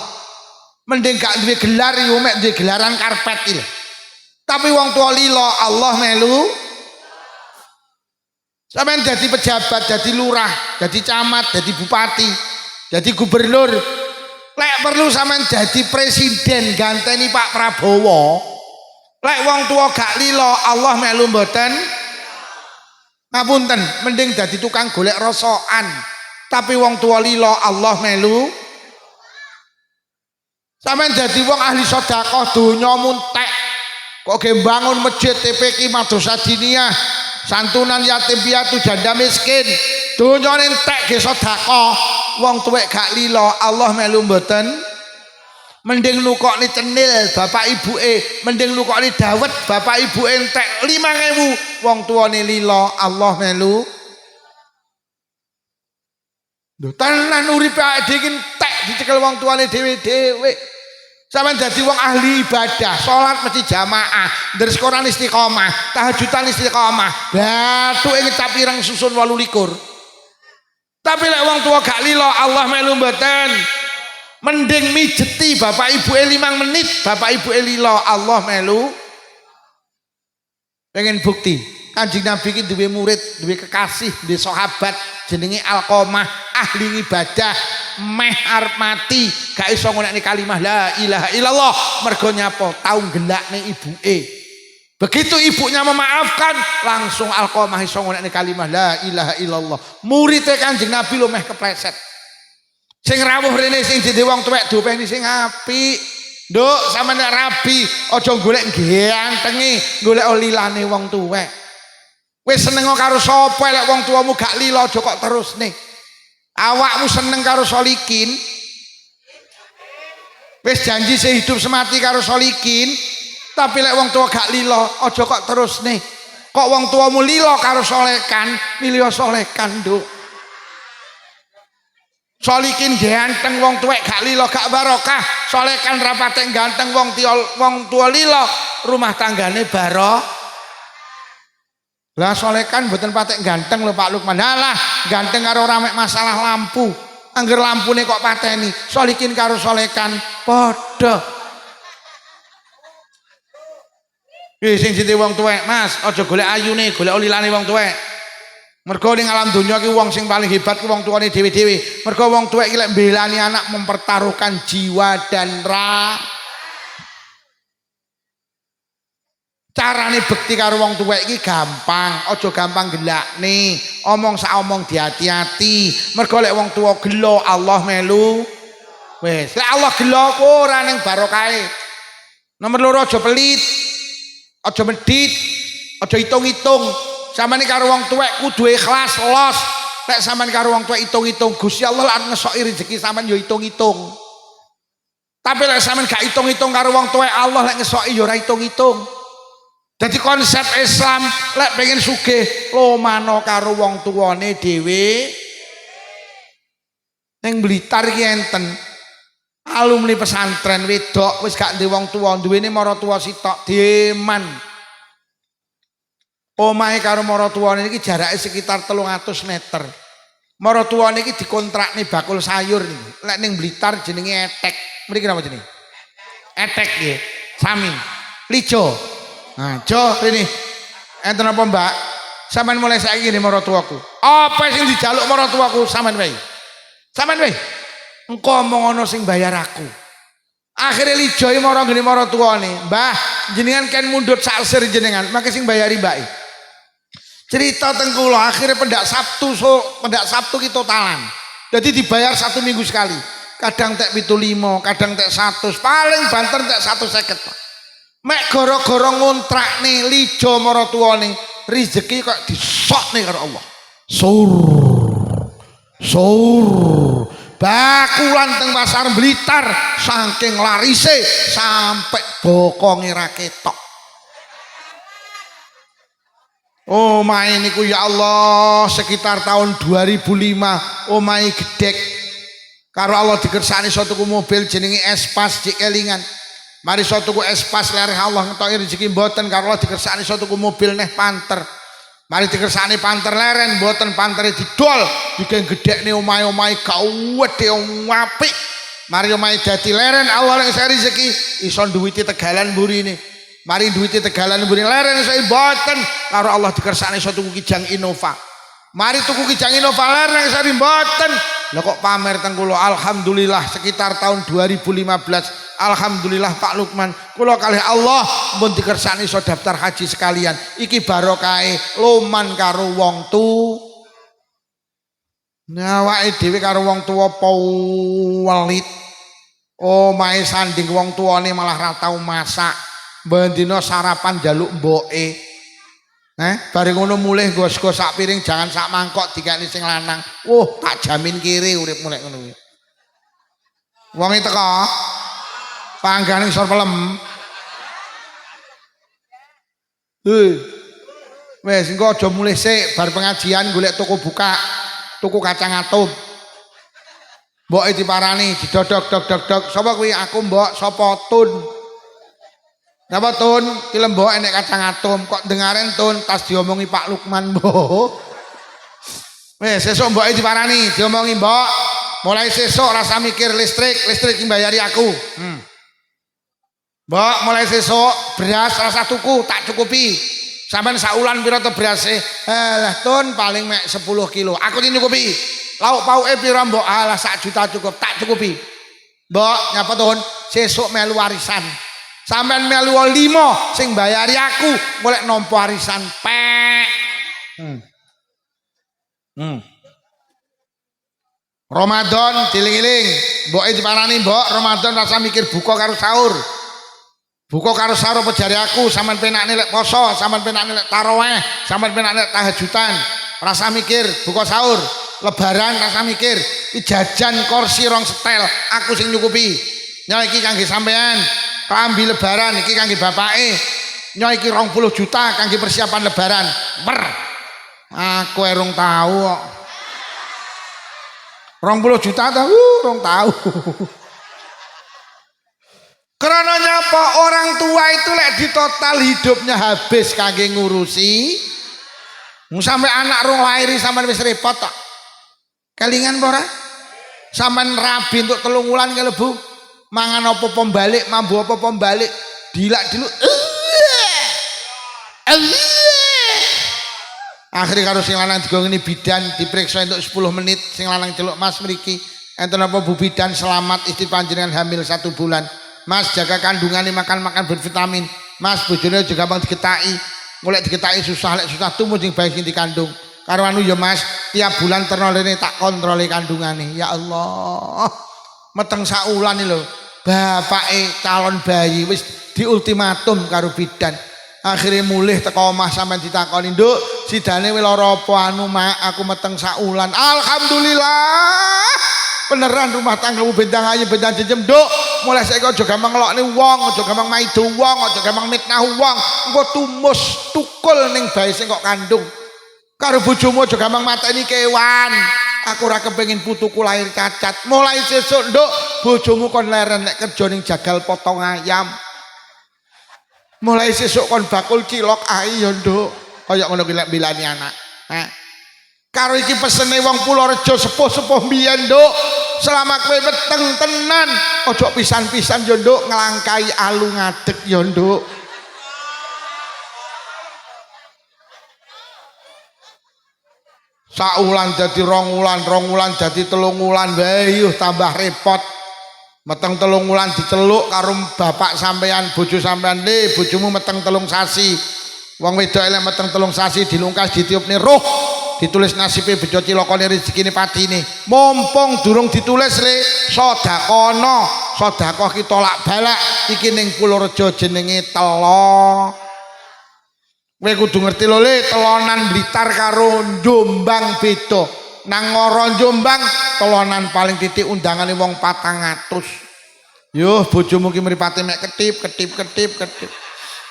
Mending gak duwe gelar yo mek duwe gelaran karpet iki. Tapi wong tua lila, Allah melu. Sampeyan dadi pejabat, dadi lurah, dadi camat, dadi bupati, dadi gubernur. Lek perlu sampeyan dadi presiden ganteni Pak Prabowo. Lek wong tua gak lila, Allah melu mboten. Ngapunten, mending dadi tukang golek rosokan. Tapi wong tua lila, Allah melu. Sampeyan dadi wong ahli sedekah donya muntek. Kok ge bangun masjid TPQ Madrasah Diniyah, santunan yatim piatu janda miskin, dunyane entek ge sedekah. Wong tuwek gak lila, Allah melu mboten. Mending nukokne cenil bapak ibuke, mending nukokne dawet bapak ibuke entek 5.000, wong tuane lila, Allah melu. Lho tenan uripe awake dhewe entek dicekel wong tuane dhewe-dhewe. Sampeyan dadi wong ahli ibadah, salat mesti jamaah, ndres Quran istiqomah, tahajudan istiqomah, bathuke ngecap ireng susun 28. Tapi lek wong tua gak lila, Allah melu mboten. Mending mijeti bapak ibuke 5 menit, bapak ibuke lila, Allah melu. Pengen bukti, Kanjeng Nabi iki duwe murid, duwe kekasih, duwe sahabat jenenge Alqamah, ahli ibadah, meh arep mati gak iso ngunekne kalimah la ilaha illallah, mergo nyapa tau gelakne ibuke. Begitu ibunya memaafkan, langsung Alqamah iso ngunekne kalimah la ilaha illallah. Muridé Kanjeng Nabi lho meh kepleset. Sing rawuh rene sing dadi wong tuwek diopeni sing apik. Nduk sampeyan nek rabi aja golek gantenge, golek lilane wong tuwek. Wis seneng karo sapa lek wong tuamu gak lila aja kok terusne. Awakmu seneng karo solikin, wis janji sehidup semati karo solikin, tapi lek wong tua gak lila aja kok terusne. Kok wong tuamu lila karo solekan, milih solekan nduk. Solikin ganteng wong tuwek gak lila gak barokah, solekan rapate ganteng wong tua lila, rumah tanggane barokah. Lah solekan mboten patek ganteng lho Pak Lukman. Halah, ganteng karo ora mek masalah lampu. Angger lampune kok pateni, solikin karo solekan padha. Sing dite wong tuwek, Mas, aja golek ayune, golek lilane wong tuwek. Mergo ning alam donya ki wong sing paling hebat ku wong tuane dhewe-dhewe. Mergo wong tuwek ki lek mbelani anak mempertaruhkan jiwa dan carane bekti karo wong tuwek iki gampang, aja gampang gelakne. Omong sak omong diati-ati. Mergo lek wong tuwa gelo Allah melu. Wis, lek Allah gelo ora ning barokahe. Nomor 2 aja pelit. Aja medhit. Aja hitung-hitung. Samane karo wong tuwek kudu ikhlas, los. Lek sampean karo wong tuwek hitung-hitung, Gusti Allah lan ngesoki rezeki sampean yo hitung-hitung. Tapi lek sampean gak hitung-hitung karo wong tuwa Allah lek ngesoki ya ora hitung-hitung. Jadi konsep Islam lek pengen sugih lomano karo wong tuwane dhewe. Ning Blitar iki enten alumni pesantren wedok wis gak duwe wong tuwa, duwene maratuwa sitok deman. Omahe karo maratuwane iki jarake sekitar 300 meter. Maratuwane iki dikontrakne bakul sayur niku. Lek ning Blitar jenenge etek. Mriki napa jenenge? Etek nggih. Sami. Lijo. Nah, Jo ini enten apa Mbak? Sampeyan mulai saiki ngene maratuwaku. Apa sing dijaluk maratuwaku sampeyan wae. Sampeyan wae. Engko omong ana sing bayar aku. Akhire Lijo iki marang ngene maratuwane, "Mbah, jenengan kan mundhut saksir jenengan, mangke sing bayari Mbak." Cerita teng kula akhire pendak Sabtu ki totalan. Jadi dibayar 1 minggu sekali. Kadang tek 75, kadang tek 100, paling banter tek 150. Mek gara-gara ngontrakne Lijo maratuwane, rezeki kok disokne karo Allah. Sur. Bakulan teng pasar Blitar saking larise sampai bokonge ra ketok. Omahe niku ya Allah sekitar tahun 2005 omahe gedhek. Karo Allah dikersani iso tuku mobil jenenge Espas dik kelingan. Mari iso tuku Espas lereh Allah ngetoki rezeki mboten karo Allah dikersani iso tuku mobil neh Panther. Mari dikersani Panther leren mboten Pantere didol digeng gedhekne omahe-omahe gawedhe apik. Mari omahe dadi leren Allah nek rezeki iso duwiti tegalan mburine. Mari duwiti tegalan mburine leren iso mboten karo Allah dikersani iso tuku Kijang Innova. Mari tuku Kijang Innova leren iso mboten. Lah kok pamer teng kula alhamdulillah sekitar tahun 2015 alhamdulillah Pak Lukman kula kalih Allah pun dikersani iso daftar haji sekalian iki barokahe loman karo wong tu awake dhewe karo wong tuwa welit omahe sanding wong tuane malah ra tau masak bendina sarapan njaluk mboke bareng ngono mulih nggo sak piring jangan sak mangkok dikani sing lanang. Tak jamin kiri urip mulai ngono kuwi. Wong iki teko panggane isor pelem. Wes engko aja mulih sik bar pengajian golek toko buka, tuku kacang atom. Mboke diparani didodok. Sapa kuwi? Aku mbok, sapa Tun? Napa Tun? Ki lembok enek kacang atom kok dengaren Tun tas diomongi Pak Lukman mbok. Wes sesuk mboke diparani, diomongi mbok. Mulai sesuk rasa mikir listrik sing bayari aku. Mbok mulai sesuk beras rasa tuku tak cukupi. Sampeyan saulan pira to berase? Lah Tun paling mek 10 kilo. Aku sing nyukupi. Lauk pauke pira mbok? Alah 1 juta cukup, tak cukupi. Mbok nyapa Tun? Sesuk melu warisan. Sampeyan melu 5 sing bayari aku golek nampa warisan pek. Ramadan diling-iling, mboke diparani mbok Ramadan rasa mikir buka karo sahur. Buka karo sahur apa jare aku sampean penakne lek poso, sampean penakne lek tarawih, sampean penakne lek tahajudan. Rasa mikir buka sahur, lebaran rasa mikir, jajan kursi rong setel, aku sing nyukupi. Nyo iki kangge sampean. Kambi lebaran iki kangge bapake. Nyo iki 20 juta kangge persiapan lebaran. Aku erung tahu kok. 20 juta ta? Rong tahu. Karena nyapa orang tua itu lek di total hidupnya habis kangge ngurusi. Sampai anak rong lahir sampean wis repot tok. Kelingan apa ora? Sampean rabi untuk 3 wulan kelebu. Mangan apa pembalik, mambu apa pembalik, dilak dulu. Akhirnya karo sing lanang digongeni bidan diperiksa untuk 10 menit, sing lanang celuk, "Mas mriki enten apa Bu Bidan, selamat istri panjenengan hamil 1 bulan. Mas jaga kandungannya, makan bervitamin. Mas bojone juga gampang diketaki. Golek diketaki susah, lek susah tumu sing bae sing dikandung. Karo anu ya Mas, tiap bulan ternolone tak kontrole kandungane. Ya Allah. Meteng saulan iki lho. Bapake calon bayi wis diultimatum karo bidan. Akhirnya mulih teko omah sampean ditakoni, "Nduk, sidane wis lara apa anu, Mak? Aku meteng saulan." Alhamdulillah. Beneran rumah tanggamu bentang ayu bentang jejem, "Nduk, mulai saiki aja gampang ngelokne wong, aja gampang maido wong, aja gampang mitnah wong. Engko tumus tukul ning bae sing kok kandung. Karo bojomu aja gampang mateni kewan. Aku ora kepengin putuku lahir cacat. Mulai sesuk nduk bojomu kon leren nek kerja ning jagal potong ayam. Mulai sesuk kon bakul cilok ae ya nduk. Kaya ngono ki lek bilani anak. Karo iki pesene wong Purworejo sepuh-sepuh mbiyen nduk. Selama kowe weteng tenan, aja pisan-pisan ya nduk nglangkai alu ngadeg ya nduk. Saulan dadi 2 wulan, 2 wulan dadi 3 wulan wae tambah repot. Meteng 3 wulan diceluk karo bapak sampean, bojo sampean, "Le, bojomu meteng 3 sasi." Wong wedok elek meteng 3 sasi dilungkas ditiupne roh. Ditulis nasibe bejo cilokane rezekine patine. Mumpung durung ditulis le sedekahno, sedekah ki tolak balak iki ning Purworejo jenenge telo. Kowe kudu ngerti lho le, telonan Blitar karo Jombang beda. Nang ngoro Jombang telonan paling titik undangane wong 400. Yo bojomu ki mripate mek ketip.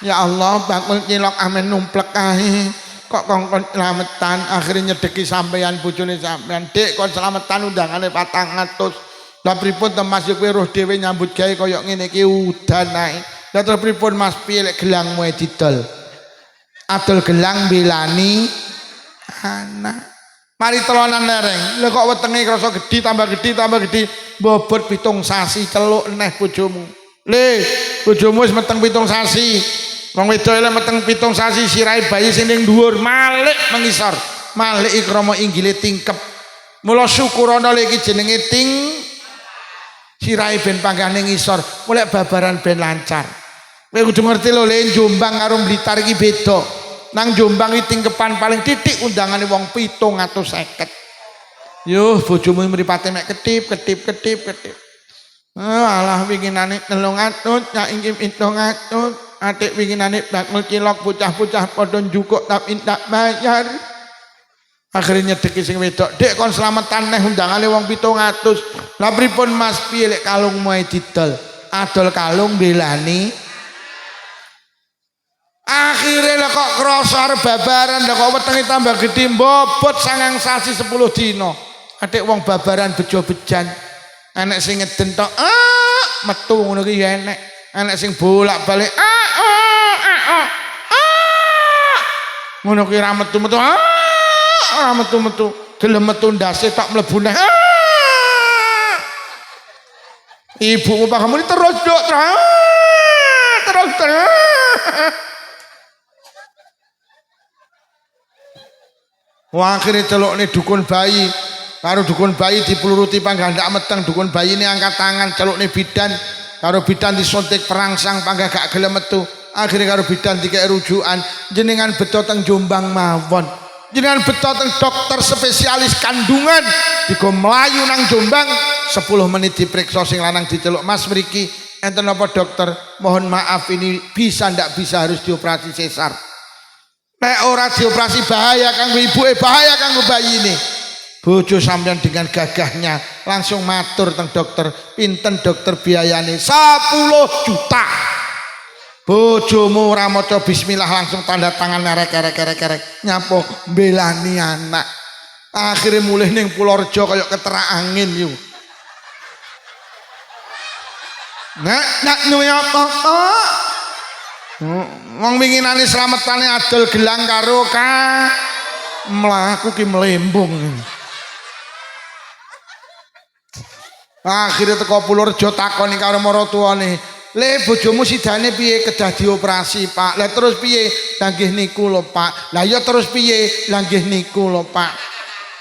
Ya Allah, bakul cilok amen numplek ae. Kok kongkon selametan akhirnya nyedeki sampean bojone sampean. Dik kon selametan undangane 400. Lah pripun to Mas kowe roh dhewe nyambut gawe kaya ngene iki udan ae. Lah terus pripun Mas piye lek gelangmu didol? Adol gelang belani anak. Mari telonan lereng. Lha kok wetenge krasa gedhi tambah gedhi. Bobot 7 sasi celuk neh bojomu. Le, bojomu wis meteng 7 sasi. Wong wedok elek meteng 7 sasi sirahe bayi sing ning dhuwur malik mengisor. Malik ikrama inggile tingkep. Mula syukurana iki jenenge ting sirahe ben panggane ngisor. Mulai babaran ben lancar. Kowe kudu ngerti lho le Jombang karo Blitar iki beda. Nang Jombang iki tingkepan paling titik undangane wong 750. Yo bojomu mripate mek ketip. Alah winginane 300 nyak iki 700. Adik winginane bakul cilok bocah-bocah padha njukuk tapi tak bayar. Akhirnya nyedeki sing wedok, "Dek kon slametan neh undangane wong 700." Lah pripun Mas piye lek kalungmu didol? Adol kalung belani. Akhirnya lah kok krasa arep babaran, lah kok wetenge tambah gedhe bobot 9 sasi 10 dina. Adik wong babaran bejo-bejan. Enek sing ngeden tok, metu ngono ki ya enek. Enek sing bolak-balik, ngono ki ra metu-metu, ora metu-metu, gelem metu ndase tok mlebu neh. Ibumu pahamune terus dok, terus. Wah akhirnya celukne dukun bayi, karo dukun bayi dipuluruti panggandak meteng, dukun bayi ini angkat tangan celukne bidan, karo bidan disuntik perangsang panggah gak gelem metu. Akhirnya karo bidan dikek rujukan, jenengan beto teng Jombang mawon, jenengan beto teng dokter spesialis kandungan, digo melayu nang Jombang 10 menit diperiksa sing lanang diceluk, "Mas mriki enten apa dokter? Mohon maaf ini bisa ndak bisa harus dioperasi sesar." Nek ora dioperasi bahaya kanggo ibuke, bahaya kanggo bayine. Bojo sampean dengan gagahnya langsung matur teng dokter, "Pinten dokter biayane?" 10 juta. Bojomu ora maca bismillah langsung tanda tangan kerek nyapo belani anak. Akhirnya mulih ning Purworejo kaya keterak angin yo. Nak nyapa? Wong winginane slametane adol gelang karo mlaku ki melembung. Akhirnya teko Purworejo takoni karo maratuwane, "Le bojomu sidane piye kedah dioperasi, Pak?" "Lah terus piye?" "Lah nggih niku lho, Pak." "Lah ya terus piye?" "Lah nggih niku lho, Pak."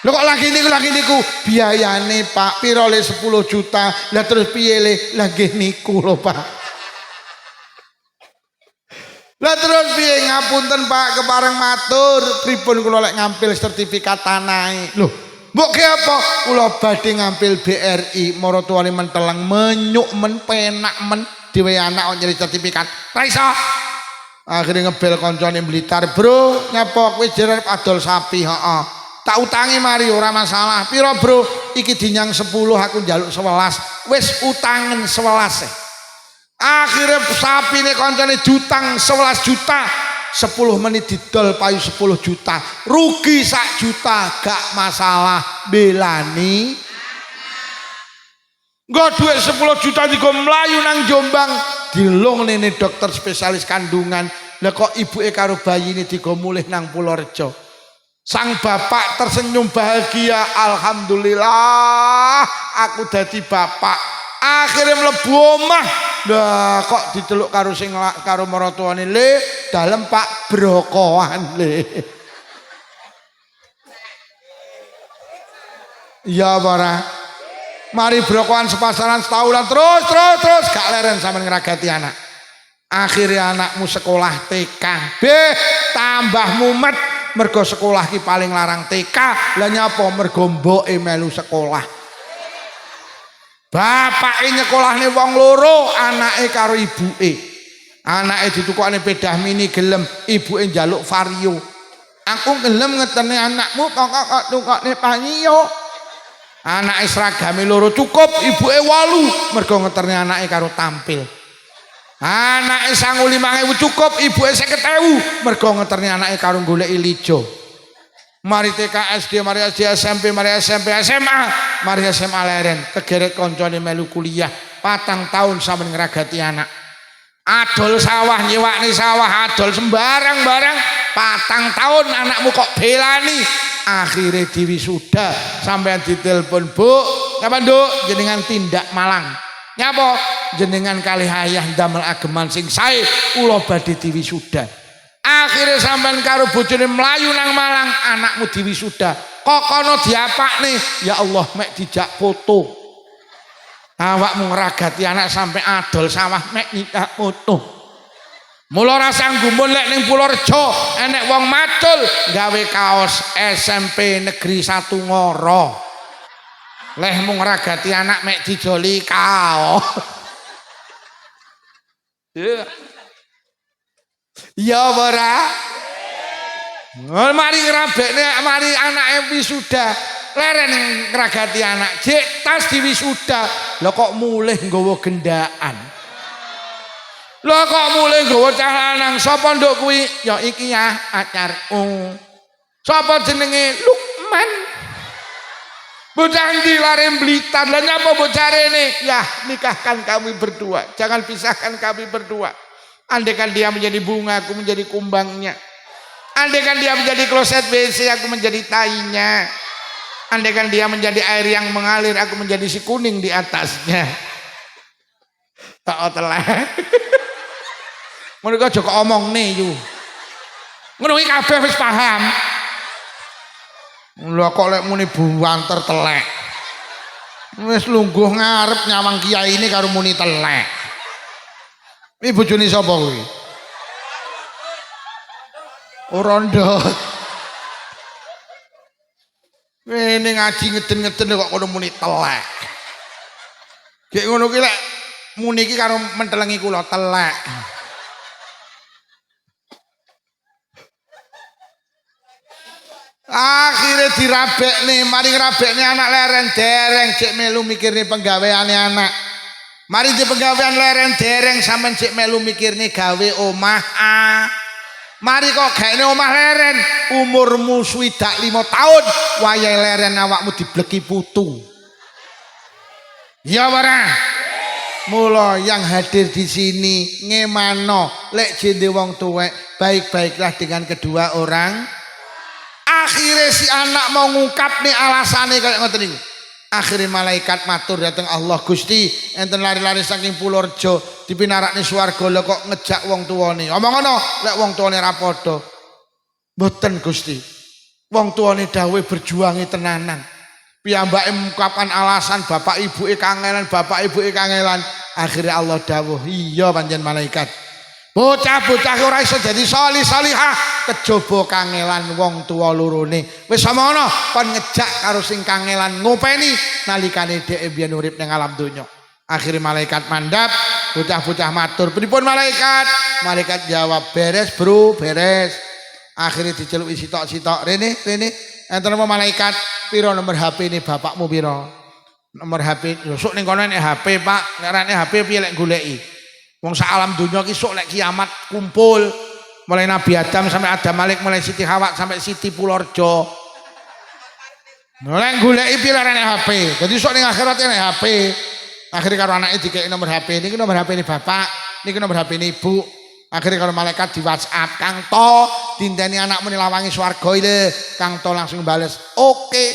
"Lho kok lagi niku biayane, Pak." "Piro le 10 juta." "Lah terus piye le?" "Lah nggih niku lho, Pak." Lah terus piye? "Ngapunten Pak, kepareng matur, pripun kula lek ngampil sertifikat tanahe." "Lho, mbok ke apa?" "Kula badhe ngampil BRI." Maratuwane menteleng menyuk men penak men dhewe anak kok nyari sertifikat. "Ra iso." Akhirnya ngebel koncone Blitar, "Bro, nyapa kowe jerep adol sapi?" "Heeh." "Tak utangi mari ora masalah." "Piro, Bro?" "Iki dinyang 10 aku njaluk 11." "Wis utangen 11." Akhirnya sapine koncone jutang 11 juta. 10 menit didol payu 10 juta. Rugi 1 juta gak masalah belani. Nggo duit 10 juta digo mlayu nang Jombang. Dilung nene dokter spesialis kandungan. Lah kok ibuke karo bayine digo mulih nang Purworejo. Sang bapak tersenyum bahagia, alhamdulillah aku dadi bapak. Akhirnya mlebu omah. Lah kok diteluk karo sing karo maratuane le dalem Pak brokoan le. Iya para. Mari brokoan sepasaran setahunan terus gak leren sampean ngragati anak. Akhirnya anakmu sekolah TK. Tambah mumet mergo sekolah ki paling larang TK. Lah nyapa mergo mboke melu sekolah. Bapake nyekolahne wong loro, anake karo ibuke. Anake ditukokne pedah mini gelem, ibuke njaluk vario. Aku gelem ngetene anakmu kok tukokne panyo. Anake seragame loro cukup, ibuke 8 mergo ngeterne anake karo tampil. Anake 5.000 cukup, ibuke 50.000 mergo ngeterne anake karo goleki lijo. Mari TK SD, mari SD SMP, mari SMP SMA, mari SMA leren kegeret koncone melu kuliah 4 tahun sampeyan ngragati anak. Adol sawah nyewakne sawah adol sembarang barang 4 tahun anakmu kok belani. Akhirnya diwisuda sampeyan ditelepon, "Bu, ngapa Nduk? Jenengan tindak Malang." Nyapa? Jenengan kalih ayah ndamel ageman sing sae kula badhe diwisuda. Akhirnya sampean karo bojone mlayu nang Malang, anakmu diwisuda. Kok kono diapakne? Ya Allah, mek dijak foto. Awakmu ngragati anak sampai adol sawah mek dijak foto. Mula ora sanggumun lek ning Purworejo enek wong macul gawe kaos SMP Negeri 1 Ngoro. Leh mung ngragati anak mek dijoli kaos. Ya ora. Mari ngrabekne mari anake wisuda, leren ngragati anak, jek tas diwisuda. Lah kok mulih nggawa gendaan. Lah kok mulih nggawa cah lanang, sapa nduk kuwi? Ya iki ya acarku. Sapa jenenge? Lukman. Bocah ndi lare Blitar. Lah nyapa bocah rene? Ya, nikahkan kami berdua. Jangan pisahkan kami berdua. Andaikan dia menjadi bunga, aku menjadi kumbangnya. Andaikan dia menjadi kloset WC, aku menjadi tainya. Andaikan dia menjadi air yang mengalir, aku menjadi si kuning di atasnya. Tak teleh. Mereka juga omong nih yu. Ngono iki kabeh wis paham. Lha kok lek muni buanter telek. Wis lungguh ngarep nyawang kiai ini karo muni telek. Ini bojone sapa kuwi? Rondo. Ini ngaji ngeden-ngeden kok kono muni telek. Gek ngono ki lek muni iki karo mentelengi kula telek. Akhirnya dirabekne, mari ngrabekne anak leren dereng cek melu mikirne penggaweane anak. Mari di penggawean leren dereng sampean cek melu mikirne gawe omah. Mari kok gaene omah leren, umurmu swidak 5 tahun, wayahe leren awakmu dibleki putu. Ya ora? Mula yang hadir di sini ngemano lek jende wong tuwek, baik-baiklah dengan kedua orang. Akhirnya si anak mau ngungkap nih alasannya kayak ngoten niku. Akhirnya malaikat matur dateng Allah, Gusti enten lari-lari saking Purworejo dipinarakne swarga lho kok ngejak wong tuane. Omong ngono lek wong tuane ra padha. Mboten Gusti. Wong tuane dawuh berjuangi tenanan. Piyambake mengungkapkan alasan bapak ibuke kangelan, bapak ibuke kangelan. Akhirnya Allah dawuh, iya panjen malaikat. Bocah-bocah ora iso dadi salih-salihah kejaba kangelan wong tuwa lorone. Wis samono kon ngejak karo sing kangelan ngopeni nalikane dhek biyen urip ning alam donya. Akhire malaikat mandap, bocah-bocah matur, "Pripun malaikat?" Malaikat jawab, "Beres, Bro, beres." Akhire diceluki sitok-sitok, "Rene, enten apa malaikat? Piro nomor HP ini bapakmu piro?" Nomor HP, "Sok ning kono nek HP, Pak. Nek ra nek HP piye lek goleki?" Wong sak alam dunya ki sok lek kiamat kumpul. Mulai Nabi Adam sampai Adam Malik, mulai Siti Hawa sampai Siti Pulorjo. Mulai goleki pirane HP. Jadi sok ning akhirat nek HP. Akhirnya karo anake dikeki nomor HP, niki nomor HP ini bapak, niki nomor HP ini ibu. Akhirnya kalau malaikat di WhatsApp, Kang To, dinteni anakmu nilawangi swarga ile. Kang To langsung bales, oke.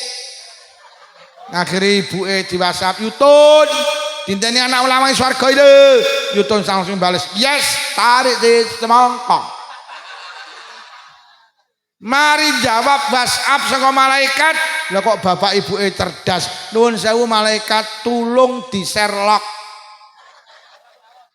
Akhirnya ibu di WhatsApp, Yutun, dinteni anakmu nilawangi swarga ile. Yutun langsung bales, yes, tarik di semangkok. Mari jawab WhatsApp saka malaikat, lha kok bapak ibu cerdas. Nuwun sewu malaikat, tulung di Sherlock.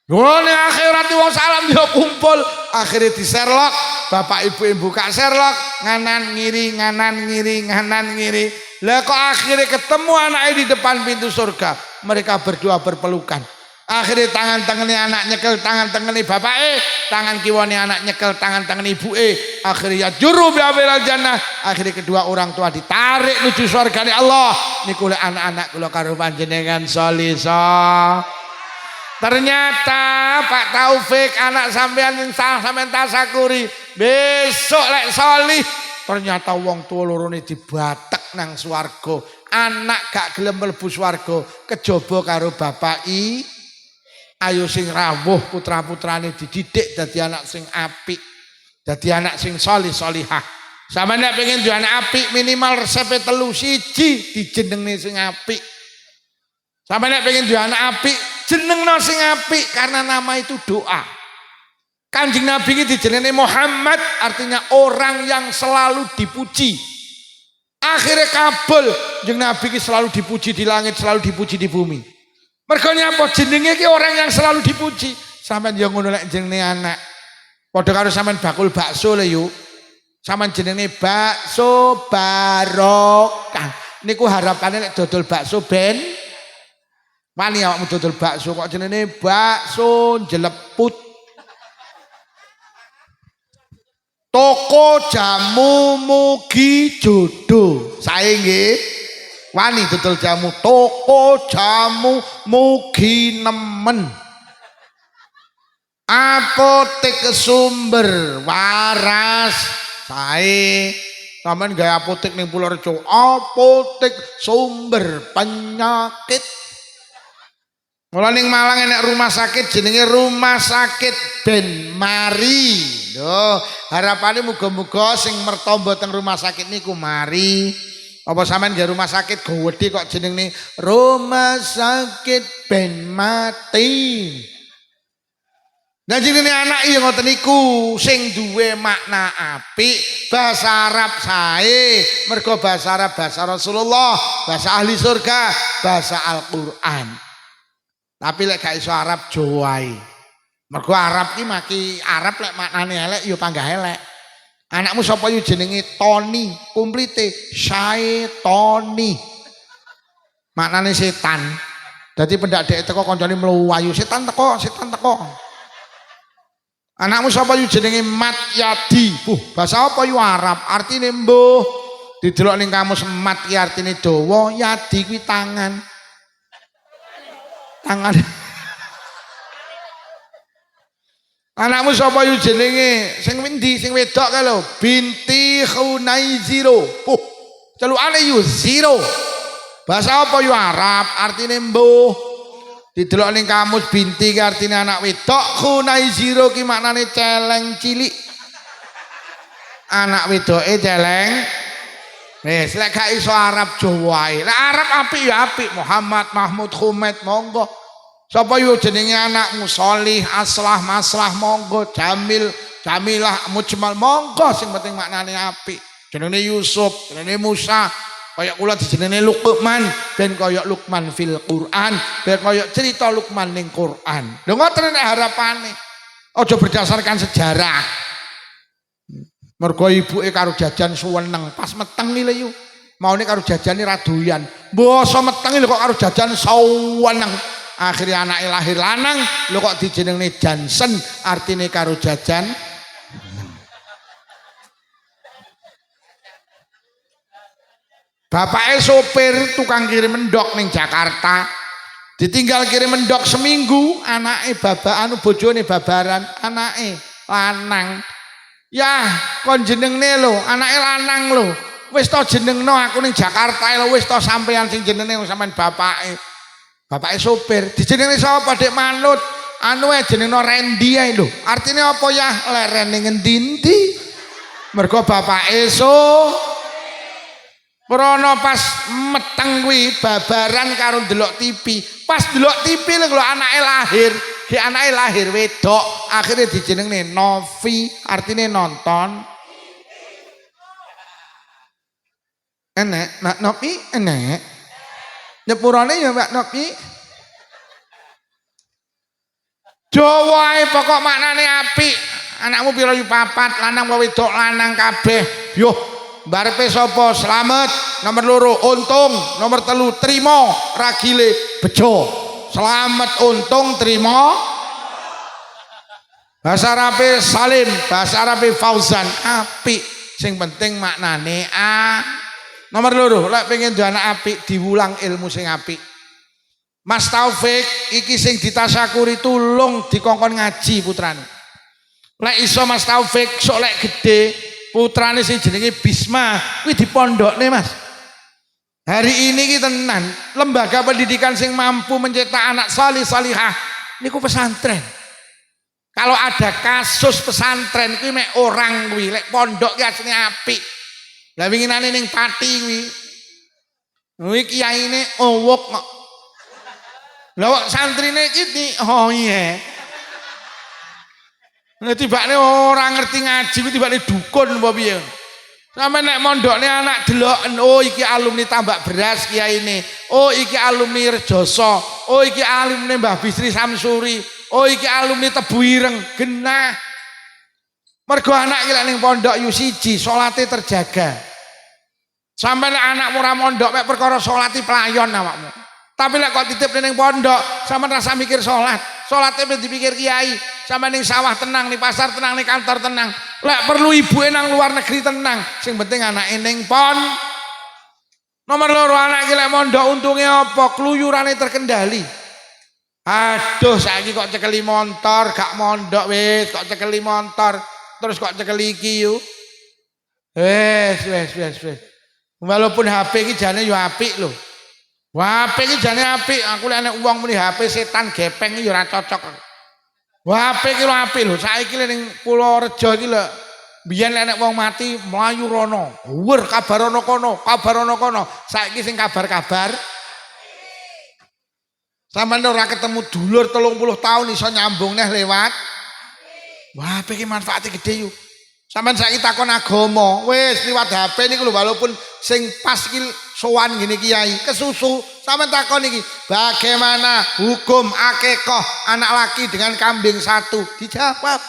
Ning akhirat wong salam yo kumpul, akhirnya di Sherlock, bapak ibu buka Sherlock, nganan ngiri, nganan ngiri, nganan ngiri. Lah kok akhirnya ketemu anaknya di depan pintu surga. Mereka berdua berpelukan. Akhirnya tangan tengene anak nyekel tangan tengene bapak tangan kiwane anak nyekel tangan tengene ibu akhirnya juru biabil jannah. Akhirnya kedua orang tua ditarik menuju surga Allah. Niku lek anak-anak kula karo panjenengan solisa. Ternyata Pak Taufik anak sampean yang sampean tasakuri besok lek solih ternyata wong tua lorone dibatek nang swarga. Anak gak gelem mlebu swarga kejaba karo bapak ayo sing rawuh putra-putrane dididik dadi anak sing apik, dadi anak sing solih solihah. Sampeyan nek pengen duwe anak apik minimal resepe 3 siji dijenengne sing apik. Sampeyan nek pengen duwe anak apik jenengno sing apik karena nama itu doa. Kanjeng Nabi ini dijenenge Muhammad artinya orang yang selalu dipuji. Akhirnya kabul jeneng Nabi ini selalu dipuji di langit, selalu dipuji di bumi. Mergo nyapa jenenge iki orang yang selalu dipuji. Sampeyan yo ngono lek jenenge anak. Padha karo sampeyan bakul bakso le yuk. Sampeyan jenenge bakso barokah. Niku harapane nek dodol bakso ben wani awakmu dodol bakso kok jenenge bakso jeleput. Toko jamu mugi jodoh. Sae nggih. Wani dodol jamu, toko jamu mugi nemen. Apotek sumber waras. Sae sampean gawe apotek ning Purworejo, apotek sumber penyakit. Mula ning Malang enek rumah sakit jenenge Rumah Sakit Ben Mari. Lho, harapane muga-muga sing mertamba teng rumah sakit niku mari. Apa sampean nggih rumah sakit gowedhe kok jenenge Rumah Sakit Ben Mati. Nah jenenge anak iya ngoten niku sing duwe makna apik, bahasa Arab sae, mergo bahasa Arab bahasa Rasulullah, bahasa ahli surga, bahasa Al-Qur'an. Tapi lek gak iso Arab Jawa ae. Mergo Arab ki maki Arab lek maknane elek ya panggah elek. Anakmu sapa yo jenenge Tony, komplite Syaitoni. Maknane setan. Dadi pendak dek teko kancane mluwayu, setan teko, setan teko. Anakmu sapa yo jenenge Mat Yadi. Bahasa apa yo Arab, artine mbuh. Didelok ning kamus mat ki artine dawa, yadi kuwi tangan. Tangan. Anakmu sapa yo jenenge sing endi sing wedok kae lho binti Khunaiziro. Celukane yo zero. Bahasa apa yo Arab artine mbuh. Didelok ning kamus binti ki artine anak wedok, Khunaiziro ki maknane celeng cilik. Anak wedoke celeng. Wis lek gak iso Arab Jawa ae. Lek Arab apik ya apik, Muhammad, Mahmud, Humaid monggo. Sapa yo jenenge anakmu Solih, Aslah, Maslah monggo, Jamil, Jamilah, Mujmal monggo sing penting maknane apik. Jenenge Yusuf, jenenge Musa, kaya kula dijenenge Luqman, ben kaya Luqman fil Quran, ben kaya cerita Luqman ning Quran. Lho ngoten nek harapane. Aja berdasarkan sejarah. Mergo ibuke karo jajan suweneng, pas meteng iki lho yu. Maune karo jajane ra doyan. Mbasa meteng lho kok karo jajan suweneng. Akhirnya anake lahir lanang, lho kok dijenengne Jansen, artine karo jajan. Bapake sopir tukang kirim endok ning Jakarta. Ditinggal kirim mendok seminggu, anake bojone babaran, anake lanang. Yah, kon jenengne lho, anake lanang lho. Wis to jenengno aku ning Jakarta lho, wis to sampean sing jenenge sampean bapake. Bapake sopir, dijenenge sapa Dik Manut? Anu jenengno Randy ae lho. Artine apa ya? Lerene ngendi-endi? Mergo bapake Prono pas meteng kuwi babaran karo ndelok TV. Pas ndelok TV lho anake lahir. Ki anake lahir wedok, akhirnya dijenengne Novi, artine nonton. Enek, Mbak Novi enek. Nyepurane ya Mbak Novi. Jawa ae pokok maknane apik. Anakmu pira yu 4, lanang apa wedok lanang kabeh. Yo, barepe sapa? Slamet. Nomor 2 Untung. Nomor 3 Trimo ragile bejo. Slamet, Untung, Trimo. Bahasa Arabe Salim, bahasa Arabe Fauzan. Apik. Sing penting maknane Nomor 2, lek pengen duwe anak apik diwulang ilmu sing apik. Mas Taufik iki sing ditasyakuri tulung dikongkon ngaji putrane. Lek iso Mas Taufik sok lek gede putrane sing jenenge Bisma kuwi dipondokne Mas. Hari ini ki tenan lembaga pendidikan sing mampu mencetak anak salih salihah niku pesantren. Kalau ada kasus pesantren kuwi mek orang kuwi lek pondok ki asline apik. Lah winginane ning Pati kuwi. Kuwi kiyaine owok kok. Lah santrine iki oh iya. Nek tibane ora ngerti ngaji kuwi tibane dukun apa piye. Sampe nek mondokne anak deloken oh iki alumni Tambak Beras kiyaine. Oh iki alumni Rejoso. Oh iki alumni Mbah Bisri Samsuri. Oh iki alumni Tebu Ireng. Genah. Mergo anak iki lek ning pondok yu siji salate terjaga. Sampe nek anakmu ora mondok mek perkara salati pelayon awakmu. Tapi lek kok titip ning pondok, sampean rasa mikir salat. Salate ben dipikir kiai. Sampean ning sawah tenang, ning pasar tenang, ning kantor tenang. Lek perlu ibuke nang luar negeri tenang. Sing penting anake ning Nomor 2 anak iki lek mondok untunge apa? Kluyurane terkendali. Aduh, saiki kok cekeli motor, gak mondok wis, kok cekeli motor, terus kok cekeli iki yo. Wis. Walaupun HP iki jane yo apik lho. Wah, HP iki jane apik. Aku lek enek wong muni HP setan gepeng iki ora cocok. Wah, HP iki lho apik lho. Saiki ning Purworejo iki lho. Biyen lek enek wong mati mlayu rono. Wer kabar ana kono, kabar ana kono. Saiki sing kabar-kabar sampeyan ora ketemu dulur 30 tahun iso nyambung neh lewat. Wah, HP iki manfaate gede yo. Sampeyan saiki takon agama, wis liwat HP niku lho walaupun sing pas iki sowan ngene kiai kesusu. Sampeyan takon iki, bagaimana hukum akikah anak laki dengan kambing 1? Dijawab.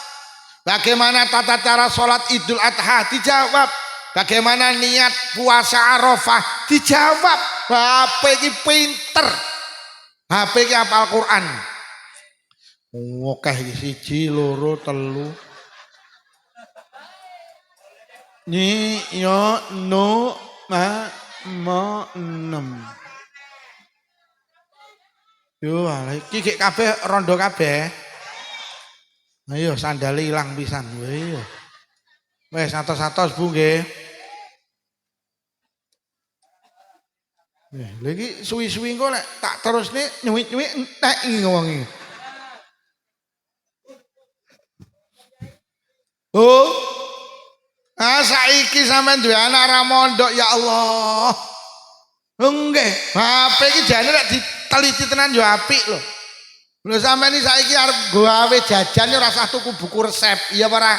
Bagaimana tata cara sholat Idul Adha? Dijawab. Bagaimana niat puasa Arafah? Dijawab. HP iki pinter. HP iki hafal Quran. Oke iki 1, 2, 3. Ni yo no ma mo 6. Yo iki gek kabeh rondo kabeh. Ayo sandale ilang pisan. Wis atos-atos Bu nggih. Lha iki suwi-suwi engko lek tak terusne nyuwik-nyuwik entek iki wong iki. Oh. Saiki sampean duwe anak ra mondok ya Allah. Nggih, HP iki jane lek diteliti tenan yo apik lho. Lho sampean iki saiki arep gawe jajan ora usah tuku buku resep, iya apa ora?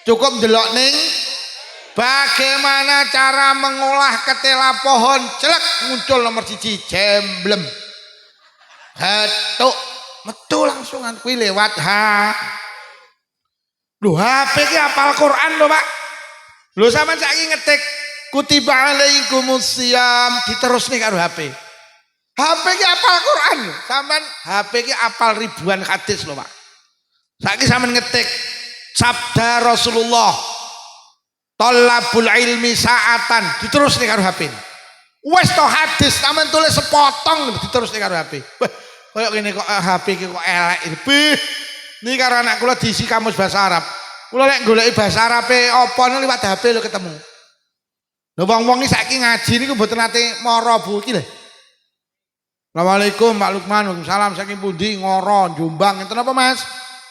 Cukup ndelok ning bagaimana cara mengolah ketela pohon, celek muncul nomor 1 jemblem. Hatuk metu langsungan kuwi lewat Lho HP iki hafal Quran lho Pak. Lho sampean saiki ngetik kutiba alaikumusiyam diterusne karo HP. HP iki hafal Quran lho. Sampean HP iki hafal ribuan hadis lho Pak. Saiki sampean ngetik sabda Rasulullah thalabul ilmi sa'atan diterusne karo HP. Wes to hadis sampean tulis sepotong diterusne karo HP. Wah, koyo ngene kok HP iki kok elek iki. Niki karo anak kula diisi kamus bahasa Arab. Kula lek goleki bahasa Arabe apa niku liwat HP lho ketemu. Lho wong-wong iki saiki ngaji niku mboten nate mara Bu iki lho. Assalamualaikum Pak Lukman, waalaikumsalam. Saking pundi? Ngoro, Jombang. Enten apa Mas?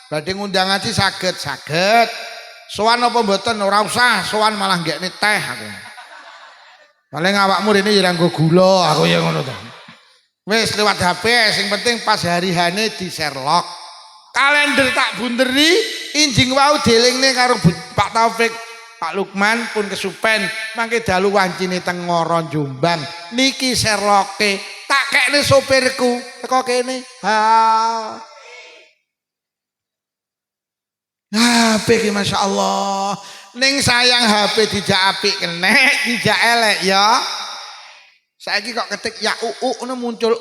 Badhe ngundang ngaji saged. Sowan apa mboten? Ora usah, sowan malah nggekne teh aku. Paling awakmu rene ya nggo gula, aku ya ngono to. Wis lewat HP, sing penting pas hari hane di Sherlock. Kalender tak bunderi, injing wau dielingne karo Pak Taufik, Pak Lukman pun kesupen, mangke dalu wancine teng Ngoro Jombang. Niki Sherlocke, tak kekne sopirku, teko kene. Ha. HP ki masyaallah. Ning sayang HP dijak apik kenek, dijak elek ya. Saiki kok ketik ya ngono muncul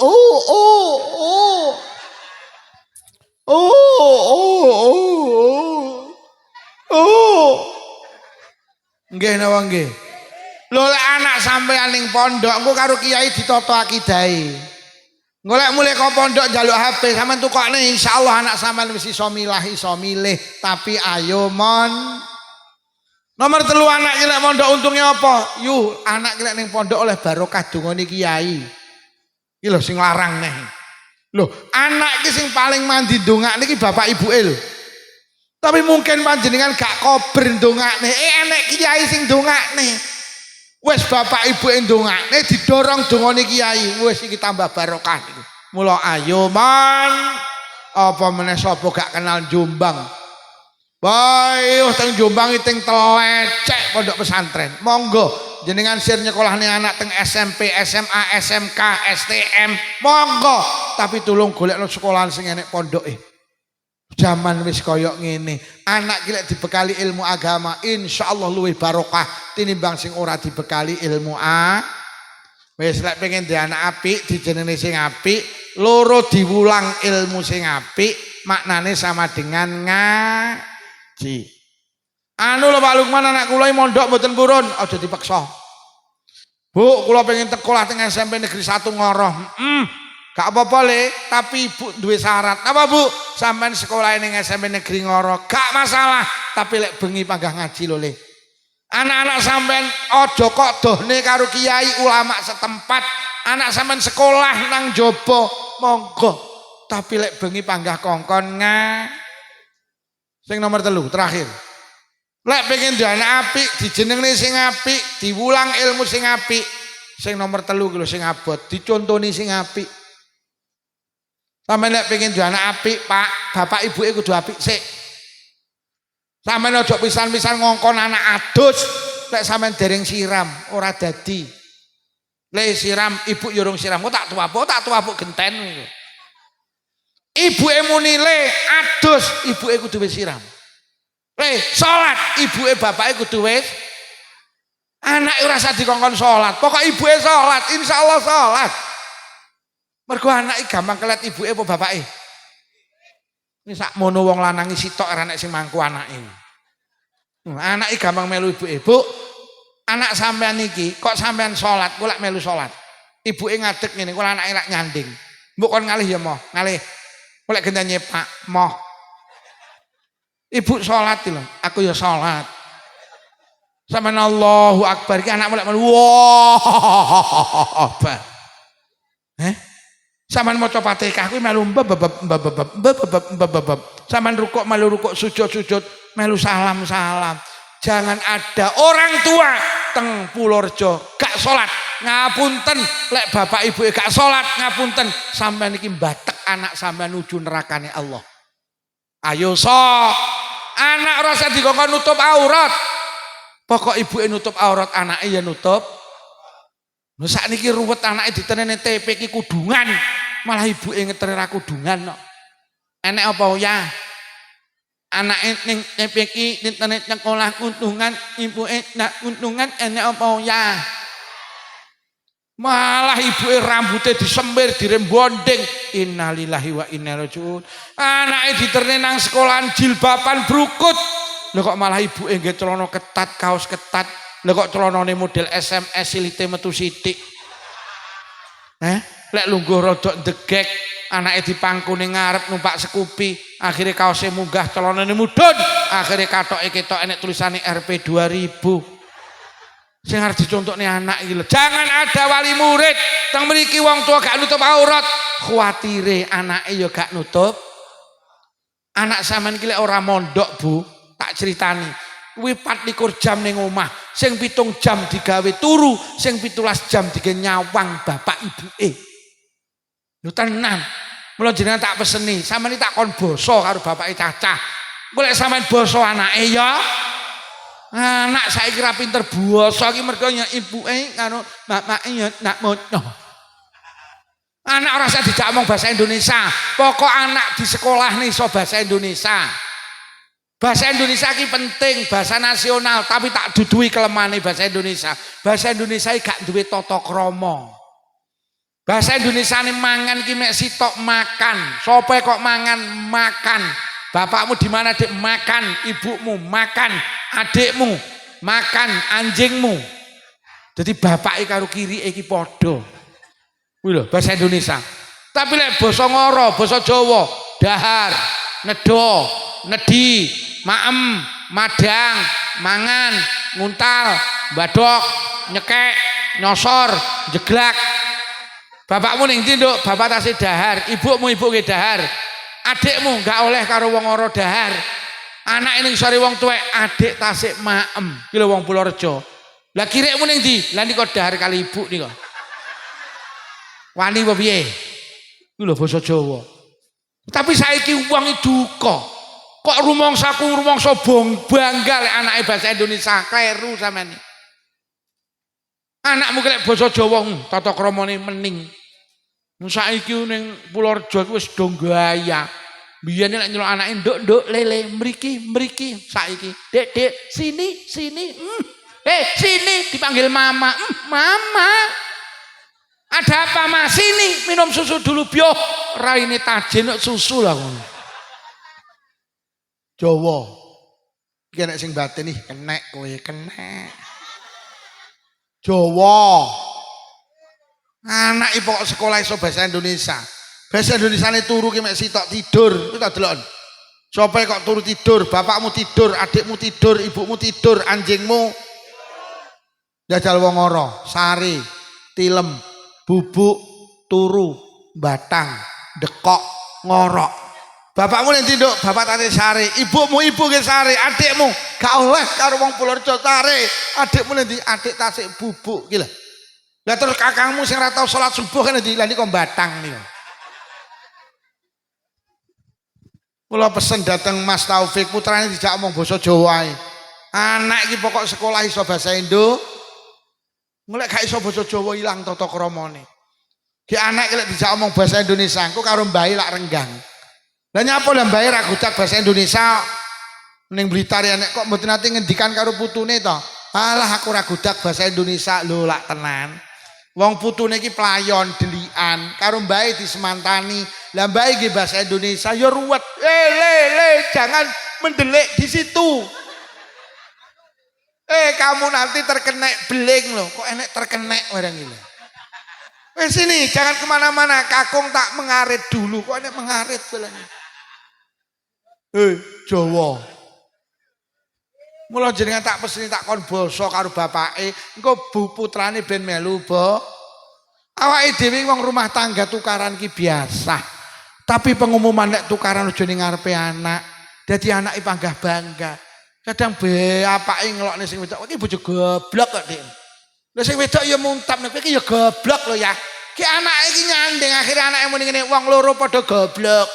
Nggih napa nggih. Lho lek anak sampean ning pondok engko karo kiai ditata akidahe. Golek mulai kok pondok njaluk HP sampean tukokne insyaallah anak sampean wis iso milah iso milih, tapi ayo mon. Nomor 3 anak lek pondok untungnya apa? Yuh, anak lek ning pondok oleh barokah dongane kiai. Iki lho sing larang neh. Lho, anak iki sing paling mandi ndongakne iki bapak ibuke lho. Tapi mungkin panjenengan gak kober ndongakne, enek kiai sing ndongakne. Wes bapak ibuke ndongakne didorong dongane kiai, wis iki tambah barokah niku. Mula ayo man. Apa meneh sapa gak kenal Jombang? Bae teng Jombang teng telecek pondok pesantren. Monggo jenengan sir nyekolahne anak teng SMP, SMA, SMK, STM. Monggo, tapi tulung golekno sekolahan sing enek pondoke. Zaman wis koyok ngene, anak ki lek dibekali ilmu agama insyaallah luwih barokah tinimbang sing ora dibekali ilmu wis lek pengen duwe anak apik dijenenge sing apik, loro diwulang ilmu sing apik, maknane sama dengan ngaji. Anu lho Pak Lukman, anak kula mondok mboten purun, aja dipaksa. Bu, kula pengen sekolah teng SMP Negeri 1 Ngoro. Gak apa-apa le, tapi ibu duwe syarat. Apa Bu? Sampean sekolah ning SMP Negeri Ngoro, gak masalah, tapi lek bengi panggah ngaji lho le. Anak-anak sampean aja kok dohne karo kiai ulama setempat. Anak sampean sekolah nang jaba, monggo. Tapi lek bengi panggah kongkon Sing nomor 3 terakhir. Lek pengen duwe anak apik, dijenengne sing apik, diwulang ilmu sing apik. Sing nomor 3 ki lho sing abot, dicontoni sing apik. Sampeyan lek pengen duwe anak apik, Pak, bapak ibuke kudu apik sik. Sampeyan aja pisan-pisan ngongkon anak adus, lek sampeyan dereng siram, ora dadi. Lek siram, ibu yo urung siram, kok tak tuwapuk genten. Ibuke muni le adus, ibuke kudu wis siram. Le salat, ibuke bapake kudu wis. Anake ora usah dikongkon salat, pokok ibuke salat, insyaallah salat. Mergo anake gampang kelet ibuke apa bapake. Ini sakmono wong lanang sitok ora nek sing mangku anake. Anake gampang melu ibuke. Bu, anak sampean iki kok sampean salat, kok lek melu salat. Ibuke ngadeg ngene, kok anake lak nyanding. Mbok kon ngalih ya moh, ngalih. Kok lek gendane Pak, moh. Ibu salat lho, aku ya salat. Sampeyan Allahu Akbar iki anak lek melu wah. Sampeyan maca Fatihah kuwi melu sampeyan rukuk melu rukuk, sujud melu salam. Jangan ada orang tua teng Purworejo gak salat. Ngapunten lek bapak ibu gak salat, ngapunten sampeyan iki mbatek anak sampeyan nuju nerakane Allah. Ayo anak ora usah dikongkon nutup aurat. Pokok ibuke nutup aurat, anake ya nutup. Lho sakniki ruwet anake ditenene TP ki kudungan, malah ibuke ngeteri ra kudungan kok. Enek apa ya? Anake ning TP ki ditene sekolah kudungan, ibuke ndak kudungan, enek apa ya? Malah ibuke rambutnya disembir, dirembondeng. Innalillahi wa inna ilaihi raji'un. Anake diterne nang sekolahan jilbaban brukut. Lho kok malah ibuke nggih celana ketat, kaos ketat. Lho kok celanane model SMS silite metu sithik. Lek lungguh rodok degek, anake dipangku ning ngarep numpak Scoopy, akhirnya kaosnya munggah, celanane mudhun, akhirnya katoke ketok enek tulisane RP 2000. Sing arep dicontokne anak iki lho. Jangan ada wali murid teng mriki wong tua gak nutup aurat, kuwatire anake ya gak nutup. Anak sampean iki lek ora mondok, Bu, tak critani. Kuwi 24 jam ning omah, sing 7 jam digawe turu, sing 17 jam digawe nyawang bapak ibuke. Lho tenan. Mula jenengan tak peseni, sampeyan tak kon basa karo bapake cacah. Golek sampean basa anake ya. Anak saiki ra pinter basa iki mergo ya ibuke karo bapake ya nak mono. Anak ora usah dijak ngomong bahasa Indonesia. Pokok anak di sekolah nih iso bahasa Indonesia. Bahasa Indonesia iki penting, bahasa nasional, tapi tak duduhi kelemahane bahasa Indonesia. Bahasa Indonesia iki gak duwe tata krama. Bahasa Indonesia ini mangan ki mek sitok makan. Sopo kok mangan makan. Bapakmu di mana Dik? Makan. Ibumu makan. Adikmu makan. Anjingmu. Jadi bapak karo kiri iki padha. Kuwi lho bahasa Indonesia. Tapi lek basa ngoro, basa Jawa, dahar, nedo, nedi, maem, madang, mangan, nguntal, badok, nyekek, nyosor, jeglak. Bapakmu ning ndi, Nduk? Bapak tasih dahar, ibumu ibuke dahar. Adikmu gak oleh karo wong ora dahar. Anak ning sore wong tuwek, adik tasik maem. Ki lho wong Purworejo. Lah kirikmu ning ndi? Lah niku dahar kali ibu niku. Wani apa piye? Ku lho basa Jawa. Tapi saiki wong duka. Kok rumangsaku rumangsa bangga lek anake bahasa Indonesia kleru sampean. Anakmu lek basa Jawa tata kramane mening. Saiki ning Purworejo wis do gaya. Biyen nek nyeluk anake nduk lele mriki saiki. Dek sini. Sini dipanggil mama. Mama. Ada apa Mas? Sini minum susu dulu bio. Raine tajin susu lah ngono. Jawa. Iki nek sing batin nih kenek kowe kenek. Jawa. Anak pokok sekolah iso bahasa Indonesia. Bahasa Indonesia ini turu ki mek sitok tidur. Kuwi tak delok. Sopo kok turu tidur? Bapakmu tidur, adikmu tidur, ibumu tidur, anjingmu jajal wong ora, sari, tilem, bubuk, turu, batang, dekok, ngorok. Bapakmu ning tinduk, bapak tate sari, ibumu ibuke sari, adikmu gak oleh karo wong Purworejo sari. Adikmu ning ndi? Adik tasik bubuk ki lho. Lah terus kakangmu sing ora tau salat subuh kan ndi? Lah niku batang niku. Kula pesen dateng Mas Taufik putrane dijak omong basa Jawa ae. Anak iki pokok sekolah iso bahasa Indo. Mulai gak iso basa Jawa ilang tata kramane. Ki anak lek dijak omong bahasa Indonesia, engko karo mbae lak renggang. Lah nyapa lah mbae ra gucak bahasa Indonesia ning Blitar ya nek kok mboten nate ngendikan karo putune to. Alah aku ra gudak bahasa Indonesia lho lak tenan. Wong putune iki playon delikan karo mbae disemantani. Lah mbae iki bahasa Indonesia ya ruwet. Le jangan mendelik di situ. Kamu nanti terkenek beling loh. Kok enek terkenek barang ini. Sini jangan kemana-mana. Kakung tak mengarit dulu. Kok enek mengarit belanya. Jawa. Mula jenengan tak peseni tak kon basa karo bapake. Engko bu putrane ben melu, Bo. Awake dhewe wong rumah tangga tukaran ki biasa. Tapi pengumuman nek tukaran aja ning ngarepe anak. Dadi anake panggah bangga. Kadang apake ngelokne sing wedok iki bojo goblok kok, Dik. Lah sing wedok ya muntap nek iki ya goblok lho ya. Ki anake iki nyanding akhire anake muni ngene wong loro padha goblok.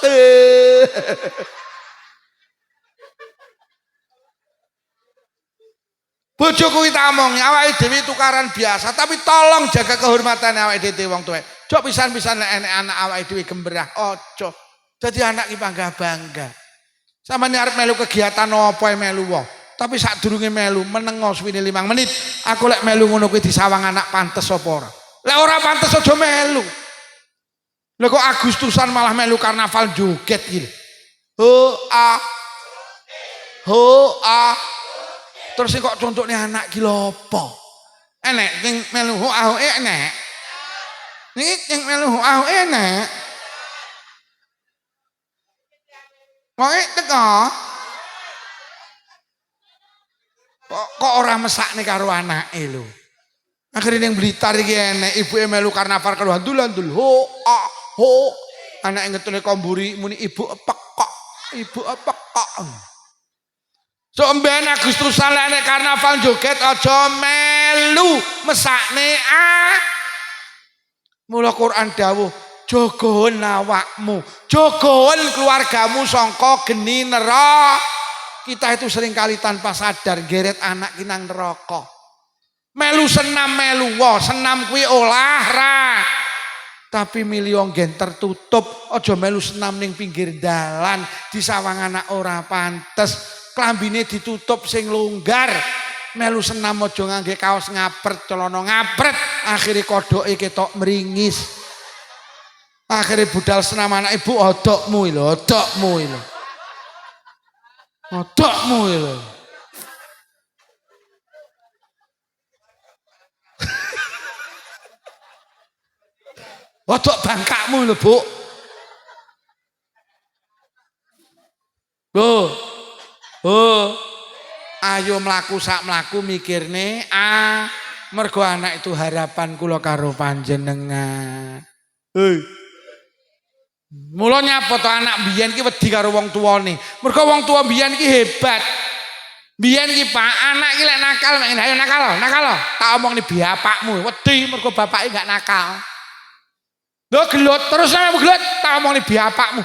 Bojo kuwi tak omong, awake dhewe tukaran biasa, tapi tolong jaga kehormatan awake dhewe wong tuwek. Jok pisan-pisan nek enek anak awake dhewe gembrah, aja. Dadi anak iki bangga-bangga. Samane arep melu kegiatan apa melu wae. Tapi sadurunge melu menengo suwine 5 menit, aku lek melu ngono kuwi disawang anak pantes apa ora? Lek ora pantes aja melu. Lek kok Agustusan malah melu karnaval joget iki. Ho a terus kok contone anak ki lho apa? Enek sing melu ho enek. Nih yang melu enak. Wong teko. Kok ora mesakne karo anake lho. Akhirnya yang Blitar iki enek ibuke melu karnaval karo handul-handul. Ho. Anake ngetune komburi muni ibu epek kok. Ibu epek kok. So mben Agustusan nek karnaval joget aja melu mesakne Mula Quran dawuh, jogohon awakmu, jogohon keluargamu sangka geni neraka. Kita itu seringkali tanpa sadar geret anak kinang neraka. Melu senam melu senam kuwi olah. Tapi milion gen tertutup, aja melu senam ning pinggir dalan, disawang anak ora pantes. Klambine ditutup sing longgar, melu senam aja ngangge kaos ngapret, celana ngapret, akhire kodoke ketok meringis. Akhire budal senam anak ibu odokmu lho, odokmu lho. Odokmu lho. Odok bangkakmu lho, Bu. Ayo mlaku sak mlaku mikirne mergo anak itu harapan kula karo panjenengan. Mula nyapa to anak biyen ki wedi karo wong tuane. Mergo wong tua biyen ki hebat. Biyen ki Pak, anak ki lek nakal, ayo nakal. Tak omongni bapakmu, wedi mergo bapake gak nakal. Lho gelut, terus sampe gelut, tak omongni bapakmu.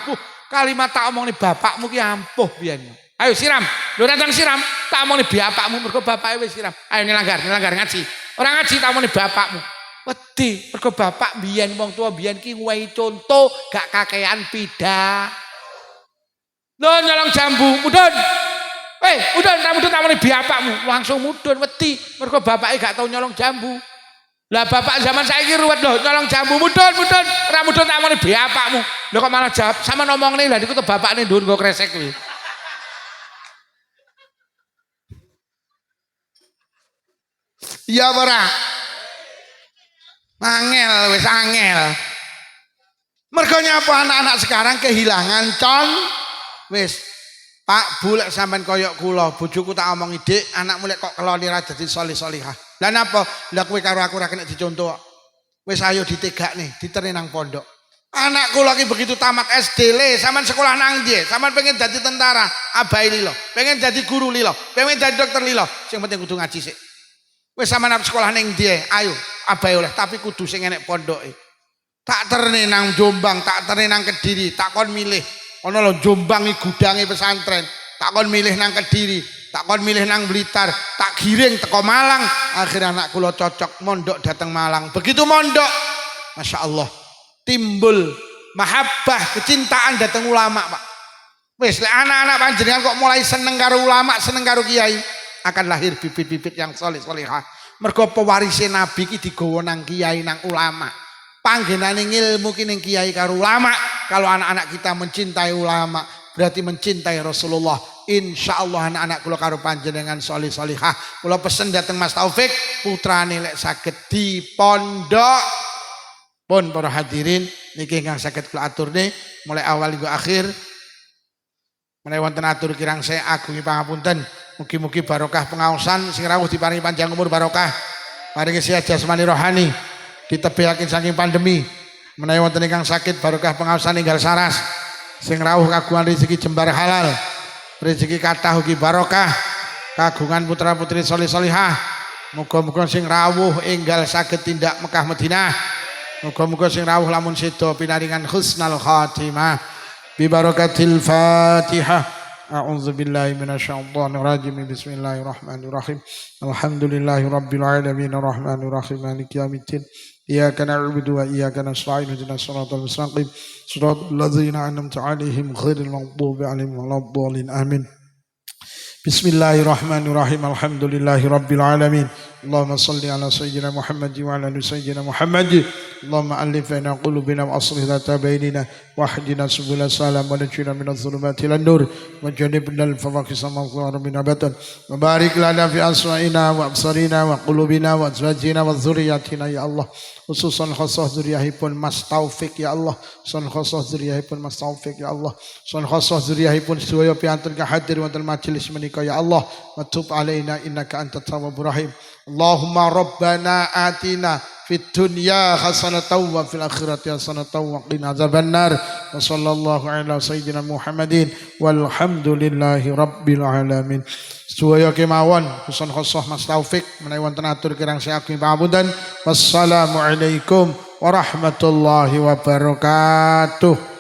Kalimat tak omongni bapakmu ki ampuh biyen. Ayo siram, lho datang siram, tak omongni bapakmu mergo bapake wis siram. Ayo nilanggar ngaji. Ora ngaji tak omongni bapakmu. Wedi mergo bapak biyen wong tua biyen ki wehi contoh gak kakean pida. Lho nyolong jambu, mudun. Mudun tak mudun tak omongni bapakmu, langsung mudun wedi mergo bapake gak tau nyolong jambu. Lah bapak zaman saiki ruwet lho nyolong jambu mudun, ora mudun tak omongni bapakmu. Lho kok malah jawab sama ngomongne lha niku to bapakne ndun nggo kresek kuwi. Ya ora. Angel. Mergo nyapa anak-anak sekarang kehilangan wis Pak Bu lek sampean koyok kula bojoku tak omongi Dik anakmu lek kok keloni ra dadi solih-solihah. Lah napa? Lah kowe karo aku ora kena dicontoh. Wis ayo ditegakne, diterni nang pondok. Anakku lagi begitu tamat SD le, sampean sekolah nang ndi? Sampean pengen jadi tentara, abai lilo. Pengen jadi guru lilo, pengen jadi dokter lilo. Sing penting kudu ngaji sik. Wis sampean sekolah ning ndi? Ayo, abai oleh tapi kudu sing enek pondoke. Tak terni nang Jombang, tak terni nang Kediri, tak kon milih. Ono lho Jombang iki gudange pesantren. Tak kon milih nang Kediri, tak kon milih nang Blitar, tak giring teko Malang. Akhirnya anak kula cocok mondok datang Malang. Begitu mondok, Masya Allah, timbul mahabbah, kecintaan datang ulama, Pak. Wis lek anak-anak panjenengan kok mulai seneng karo ulama, seneng karo kiai, akan lahir bibit-bibit yang soleh-solehah. Mergo pewarise Nabi ki digawa nang kiai nang ulama. Panggenane ilmu ki ning kiai karo ulama. Kalau anak-anak kita mencintai ulama, berarti mencintai Rasulullah. Insyaallah anak-anak kula karo panjenengan soleh-solehah. Kula pesen dateng Mas Taufik, putrane lek saged di pondok. Pun para hadirin niki ingkang saged kula aturne mulai awal hingga akhir. Menawi wonten atur kirang saya agungi pangapunten. Mugi-mugi barokah pengaosan sing rawuh diparingi panjang umur barokah. Paringi sehat jasmani rohani. Ditebihaken saking pandemi. Menawi wonten ingkang sakit barokah pengaosan ninggal saras. Sing rawuh kagungan rezeki jembar halal. Rezeki kathah ugi barokah. Kagungan putra-putri soleh-solihah. Muga-muga sing rawuh enggal saged tindak Mekah Madinah. Muga-muga sing rawuh lamun sedo pinaringan husnul khatimah. Bi barakatil Fatihah. A'udzu billahi minasyaitonir rajim. Bismillahirrahmanirrahim. Alhamdulillahi rabbil alamin arrahmanir rahim maliki yaumiddin. Iyyaka na'budu wa iyyaka nasta'in ihdinas siratal mustaqim siratal ladzina an'amta 'alaihim ghairil maghdubi 'alaihim waladdallin. Amin. Bismillahirrahmanirrahim. Alhamdulillahi rabbil alamin. Allahumma shalli ala sayyidina Muhammad wa ala ali sayyidina Muhammad. Allahumma alif baina qulubina wa aslih dhata bainina wahdina subulal salam wa najina minadh dhulumati ilan nur wa jannibna al-fawahisha ma dhahara minha batan wa barik lana fi asma'ina wa absarina wa qulubina wa azwajina wa dzurriyyatina ya Allah khususan khusus dzurriyyahipun Mas Taufik ya Allah son khusus dzurriyyahipun Mas Taufik ya Allah son khusus dzurriyyahipun sedaya piantun kahadir wonten majelis menika ya Allah wa tub alaina innaka antat tawwabur rahim Allahumma rabbana atina fid dunya hasanatan wa fil akhirati hasanatan wa qina adzabannar wa sallallahu ala sayyidina Muhammadin walhamdulillahi rabbil alamin. Sedaya kemawon pesan khosoh Mas Taufik menawi wonten atur kirang saking pangapunten. Wassalamualaikum warahmatullahi wabarakatuh.